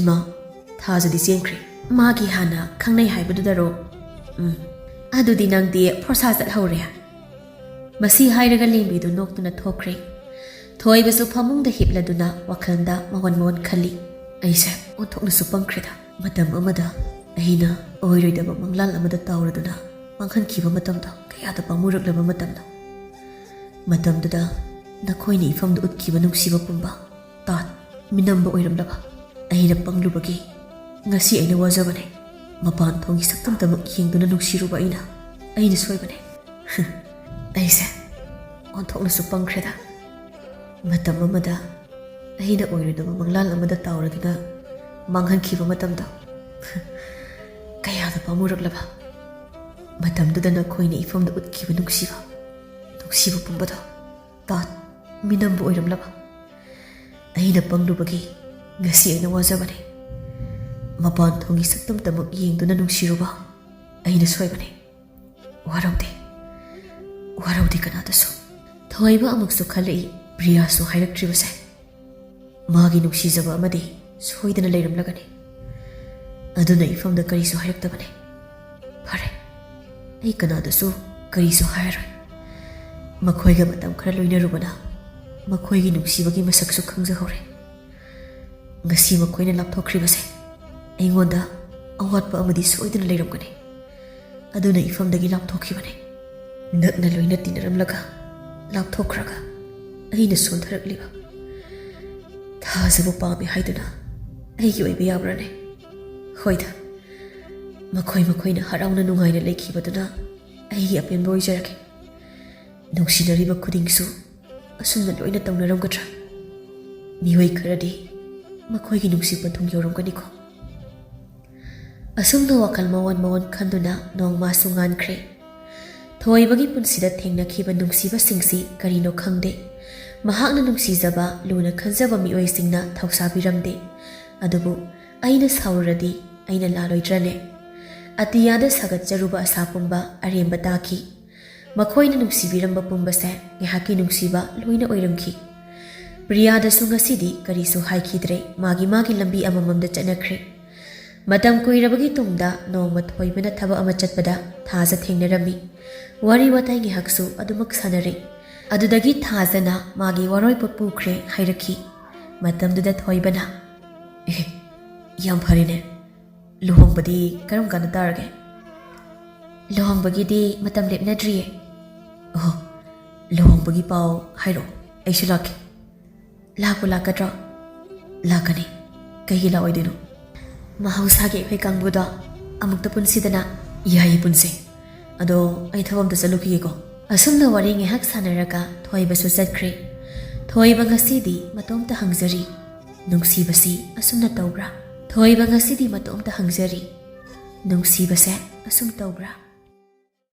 ꯏꯃꯥ ꯊꯥꯖꯗꯤ ꯆꯦꯟꯈ꯭ꯔꯦ ꯃꯥꯒꯤ ꯍꯥꯟꯅ ꯈꯪꯅꯩ ꯍꯥꯏꯕꯗꯨꯗꯔꯣ ꯑꯗꯨꯗꯤ ꯅꯪꯗꯤ ꯐꯣꯔꯁꯥ ꯆꯠꯍꯧꯔꯦ꯫ ꯃꯁꯤ ꯍꯥꯏꯔꯒ ꯂꯦꯡꯕꯤꯗꯨ ꯅꯣꯛꯇꯨꯅ ꯊꯣꯛꯈ꯭ꯔꯦ꯫ ꯊꯣꯏꯕꯁꯨ ꯐꯃꯨꯡꯗ ꯍꯤꯞꯂꯗꯨꯅ ꯋꯥꯈꯜꯗ ꯃꯋꯣꯟ ꯈꯜꯂꯤ꯫ ꯑꯩꯁꯦ ꯑꯣꯟꯊꯣꯛꯅꯁꯨ ꯄꯪꯈ꯭ꯔꯦꯗ꯫ ꯃꯇꯝ ꯑꯃꯗ ꯑꯩꯅ ꯑꯣꯏꯔꯣꯏꯗꯕ ꯃꯪꯂꯥꯟ ꯑꯃꯗ ꯇꯥꯎꯔꯗꯨꯅ ꯃꯥꯡꯍꯟꯈꯤꯕ ꯃꯇꯝꯗꯣ ꯀꯌꯥꯗ ꯄꯥꯝꯃꯨꯔꯛꯂꯕ ꯃꯇꯝꯗꯣ꯫ ꯃꯇꯝꯗꯨꯗ ꯅꯈꯣꯏꯅ ꯏꯐꯝꯗ ꯎꯠꯈꯤꯕ ꯅꯨꯡꯁꯤꯕ ꯄꯨꯝꯕ ꯇꯥꯠ ꯃꯤꯅꯝꯕ ꯑꯣꯏꯔꯝꯂꯕ ꯑꯩꯅ ꯄꯪꯂꯨꯕꯒꯤ ꯉꯁꯤ ꯑꯩꯅ ꯋꯥꯖꯕꯅꯦ꯫ ꯃꯄꯥꯟ ꯊꯣꯡꯒꯤ ꯁꯛꯇꯝꯇꯃꯛ ꯌꯦꯡꯗꯨꯅ ꯅꯨꯡꯁꯤꯔꯨꯕ ꯑꯩꯅ ꯁꯣꯏꯕꯅꯦ꯫ ꯑꯩꯁꯦ ꯑꯣꯟꯊꯣꯛꯅꯁꯨ ꯄꯪꯈ꯭ꯔꯦꯗ꯫ ꯃꯇꯝ ꯑꯃꯗ ꯑꯩꯅ ꯑꯣꯏꯔꯣꯏꯗꯕ ꯃꯪꯂꯥꯟ ꯑꯃꯗ ꯇꯥꯎꯔꯗꯨꯅ ꯃꯥꯡꯍꯟꯈꯤꯕ ꯃꯇꯝꯗꯣ ꯀꯌꯥꯗ ꯄꯥꯝꯃꯨꯔꯛꯂꯕ꯫ ꯃꯇꯝꯗꯨꯗ ꯅꯈꯣꯏꯅ ꯏꯐꯝꯗ ꯎꯠꯈꯤꯕ ꯅꯨꯡꯁꯤꯕ ꯄꯨꯝꯕꯗꯣ ꯇꯥꯠ ꯃꯤꯅꯝꯕ ꯑꯣꯏꯔꯝꯂꯕ ꯑꯩꯅ ꯄꯪꯂꯨꯕꯒꯤ ꯉꯁꯤ ꯑꯩꯅ ꯋꯥꯖꯕꯅꯦ꯫ ꯃꯄꯥꯟ ꯊꯣꯡꯒꯤ ꯁꯛꯇꯝꯇꯃꯛ ꯌꯦꯡꯗꯨꯅ ꯅꯨꯡꯁꯤꯔꯨꯕ ꯑꯩꯅ ꯁꯣꯏꯕꯅꯦ꯫ ꯋꯥꯔꯧꯗꯦ ꯀꯅꯥꯗꯁꯨ꯫ ꯊꯣꯏꯕ ꯑꯃꯨꯛꯁꯨ ꯈꯜꯂꯛꯏ ꯄ꯭ꯔꯤꯌꯥꯁꯨ ꯍꯥꯏꯔꯛꯇ꯭ꯔꯤꯕꯁꯦ꯫ ꯃꯥꯒꯤ ꯅꯨꯡꯁꯤꯖꯕ ꯑꯃꯗꯤ ꯁꯣꯏꯗꯅ ꯂꯩꯔꯝꯂꯒꯅꯤ꯫ ꯑꯗꯨꯅ ꯏꯐꯝꯗ ꯀꯔꯤꯁꯨ ꯍꯥꯏꯔꯛꯇꯕꯅꯦ꯫ ꯐꯔꯦ, ꯑꯩ ꯀꯅꯥꯗꯁꯨ ꯀꯔꯤꯁꯨ ꯍꯥꯏꯔꯔꯣꯏ꯫ ꯃꯈꯣꯏꯒ ꯃꯇꯝ ꯈꯔ ꯂꯣꯏꯅꯔꯨꯕꯅ ꯃꯈꯣꯏꯒꯤ ꯅꯨꯡꯁꯤꯕꯒꯤ ꯃꯁꯛꯁꯨ ꯈꯪꯖꯍꯧꯔꯦ꯫ ꯉꯁꯤ ꯃꯈꯣꯏꯅ ꯂꯥꯞꯊꯣꯛꯈ꯭ꯔꯤꯕꯁꯦ ꯑꯩꯉꯣꯟꯗ ꯑꯋꯥꯠꯄ ꯑꯃꯗꯤ ꯁꯣꯏꯗꯅ ꯂꯩꯔꯝꯒꯅꯤ꯫ ꯑꯗꯨꯅ ꯏꯐꯝꯗꯒꯤ ꯂꯥꯞꯊꯣꯛꯈꯤꯕꯅꯦ꯫ ꯅꯛꯅ ꯂꯣꯏꯅ ꯇꯤꯟꯅꯔꯝꯂꯒ ꯂꯥꯞꯊꯣꯛꯈ꯭ꯔꯒ ꯑꯩꯅ ꯁꯣꯟꯊꯔꯛꯂꯤꯕ ꯊꯥꯖꯕ ꯄꯥꯝꯃꯤ ꯍꯥꯏꯗꯨꯅ ꯑꯩꯒꯤ ꯑꯣꯏꯕ ꯌꯥꯕ꯭ꯔꯅꯦ? ꯍꯣꯏꯗ, ꯃꯈꯣꯏꯅ ꯍꯔꯥꯎꯅ ꯅꯨꯡꯉꯥꯏꯅ ꯂꯩꯈꯤꯕꯗꯨꯅ ꯑꯩꯒꯤ ꯑꯄꯦꯟꯕ ꯑꯣꯏꯖꯔꯒꯦ꯫ ꯅꯨꯡꯁꯤꯅꯔꯤꯕ ꯈꯨꯗꯤꯡꯁꯨ ꯑꯁꯨꯝꯅ ꯂꯣꯏꯅ ꯇꯧꯅꯔꯝꯒꯗ꯭ꯔꯥ? ꯃꯤꯑꯣꯏ ꯈꯔꯗꯤ ꯃꯈꯣꯏꯒꯤ ꯅꯨꯡꯁꯤ ꯄꯟꯊꯨꯡ ꯌꯧꯔꯝꯒꯅꯤꯀꯣ꯫ ꯑꯁꯨꯝꯅ ꯋꯥꯈꯜ ꯃꯋꯣꯟ ꯈꯟꯗꯨꯅ ꯅꯣꯡꯃꯁꯨ ꯉꯥꯟꯈ꯭ꯔꯦ꯫ ꯊꯣꯏꯕꯒꯤ ꯄꯨꯟꯁꯤꯗ ꯊꯦꯡꯅꯈꯤꯕ ꯅꯨꯡꯁꯤꯕꯁꯤꯡꯁꯤ ꯀꯔꯤꯅꯣ ꯈꯪꯗꯦ꯫ ꯃꯍꯥꯛꯅ ꯅꯨꯡꯁꯤꯖꯕ ꯂꯨꯅ ꯈꯟꯖꯕ ꯃꯤꯑꯣꯏꯁꯤꯡꯅ ꯊꯧꯁꯥꯕꯤꯔꯝꯗꯦ꯫ ꯑꯗꯨꯕꯨ ꯑꯩꯅ ꯁꯥꯎꯔꯨꯔꯗꯤ ꯑꯩꯅ ꯂꯥꯜꯂꯣꯏꯗ꯭ꯔꯅꯦ? ꯑꯇꯤꯌꯥꯗ ꯁꯥꯒꯠꯆꯔꯨꯕ ꯑꯁꯥ ꯄꯨꯝꯕ ꯑꯔꯦꯝꯕ ꯇꯥꯈꯤ꯫ ꯃꯈꯣꯏꯅ ꯅꯨꯡꯁꯤꯕꯤꯔꯝꯕ ꯄꯨꯝꯕꯁꯦ ꯉꯥꯏꯍꯥꯛꯀꯤ ꯅꯨꯡꯁꯤꯕ ꯂꯣꯏꯅ ꯑꯣꯏꯔꯝꯈꯤ꯫ ꯄ꯭ꯔꯤꯌꯥꯗꯁꯨ ꯉꯁꯤꯗꯤ ꯀꯔꯤꯁꯨ ꯍꯥꯏꯈꯤꯗ꯭ꯔꯦ꯫ ꯃꯥꯒꯤ ꯂꯝꯕꯤ ꯑꯃꯃꯝꯗ ꯆꯠꯅꯈ꯭ꯔꯦ꯫ ꯃꯇꯝ ꯀꯨꯏꯔꯕꯒꯤ ꯇꯨꯡꯗ ꯅꯣꯡꯃ ꯊꯣꯏꯕꯅ ꯊꯕꯛ ꯑꯃ ꯆꯠꯄꯗ ꯊꯥꯖ ꯊꯦꯡꯅꯔꯝꯃꯤ꯫ ꯋꯥꯔꯤ ꯋꯥꯇꯥꯏ ꯉꯥꯏꯍꯥꯛꯁꯨ ꯑꯗꯨꯃꯛ ꯁꯥꯟꯅꯔꯦ꯫ ꯑꯗꯨꯗꯒꯤ ꯊꯥꯖꯅ ꯃꯥꯒꯤ ꯋꯥꯔꯣꯏꯄꯣꯠ ꯄꯨꯈ꯭ꯔꯦ ꯍꯥꯏꯔꯛꯈꯤ꯫ ꯃꯇꯝꯗꯨꯗ ꯊꯣꯏꯕꯅ ꯌꯥꯝ ꯐꯔꯦꯅꯦ, ꯂꯨꯍꯣꯡꯕꯗꯤ ꯀꯔꯝ ꯀꯥꯟꯗ ꯇꯥꯔꯒꯦ? ꯂꯨꯍꯣꯡꯕꯒꯤꯗꯤ ꯃꯇꯝ ꯂꯦꯞꯅꯗ꯭ꯔꯤꯌꯦ꯫ ꯑꯣ, ꯂꯨꯍꯣꯡꯕꯒꯤ ꯄꯥꯎ ꯍꯥꯏꯔꯛꯑꯣ, ꯑꯩꯁꯨ ꯂꯥꯛꯀꯦ꯫ ꯂꯥꯛꯀꯗ꯭ꯔꯣ? ꯂꯥꯛꯀꯅꯤ, ꯀꯩꯒꯤ ꯂꯥꯛꯑꯣꯏꯗꯣꯏꯅꯣ? ꯃꯍꯧꯁꯥꯒꯤ ꯑꯩꯈꯣꯏ ꯀꯥꯡꯕꯨꯗꯣ ꯑꯃꯨꯛꯇ ꯄꯨꯟꯁꯤꯗꯅ꯫ ꯌꯥꯏꯌꯦ, ꯄꯨꯟꯁꯤ꯫ ꯑꯗꯣ ꯑꯩ ꯊꯕꯛ ꯑꯝꯇ ꯆꯠꯂꯨꯈꯤꯒꯦꯀꯣ꯫ ꯑꯁꯨꯝꯅ ꯋꯥꯔꯤ ꯉꯥꯏꯍꯥꯛ ꯁꯥꯟꯅꯔꯒ ꯊꯣꯏꯕꯁꯨ ꯆꯠꯈ꯭ꯔꯦ꯫ ꯊꯣꯏꯕ ꯉꯁꯤꯗꯤ ꯃꯇꯣꯝꯇ ꯍꯪꯖꯔꯤ, ꯅꯨꯡꯁꯤꯕꯁꯤ ꯑꯁꯨꯝꯅ ꯇꯧꯕ꯭ꯔꯥ? ꯊꯣꯏꯕ ꯉꯁꯤꯗꯤ ꯃꯇꯣꯝꯇ ꯍꯪꯖꯔꯤ, ꯅꯨꯡꯁꯤꯕꯁꯦ ꯑꯁꯨꯝ ꯇꯧꯕ꯭ꯔꯥ?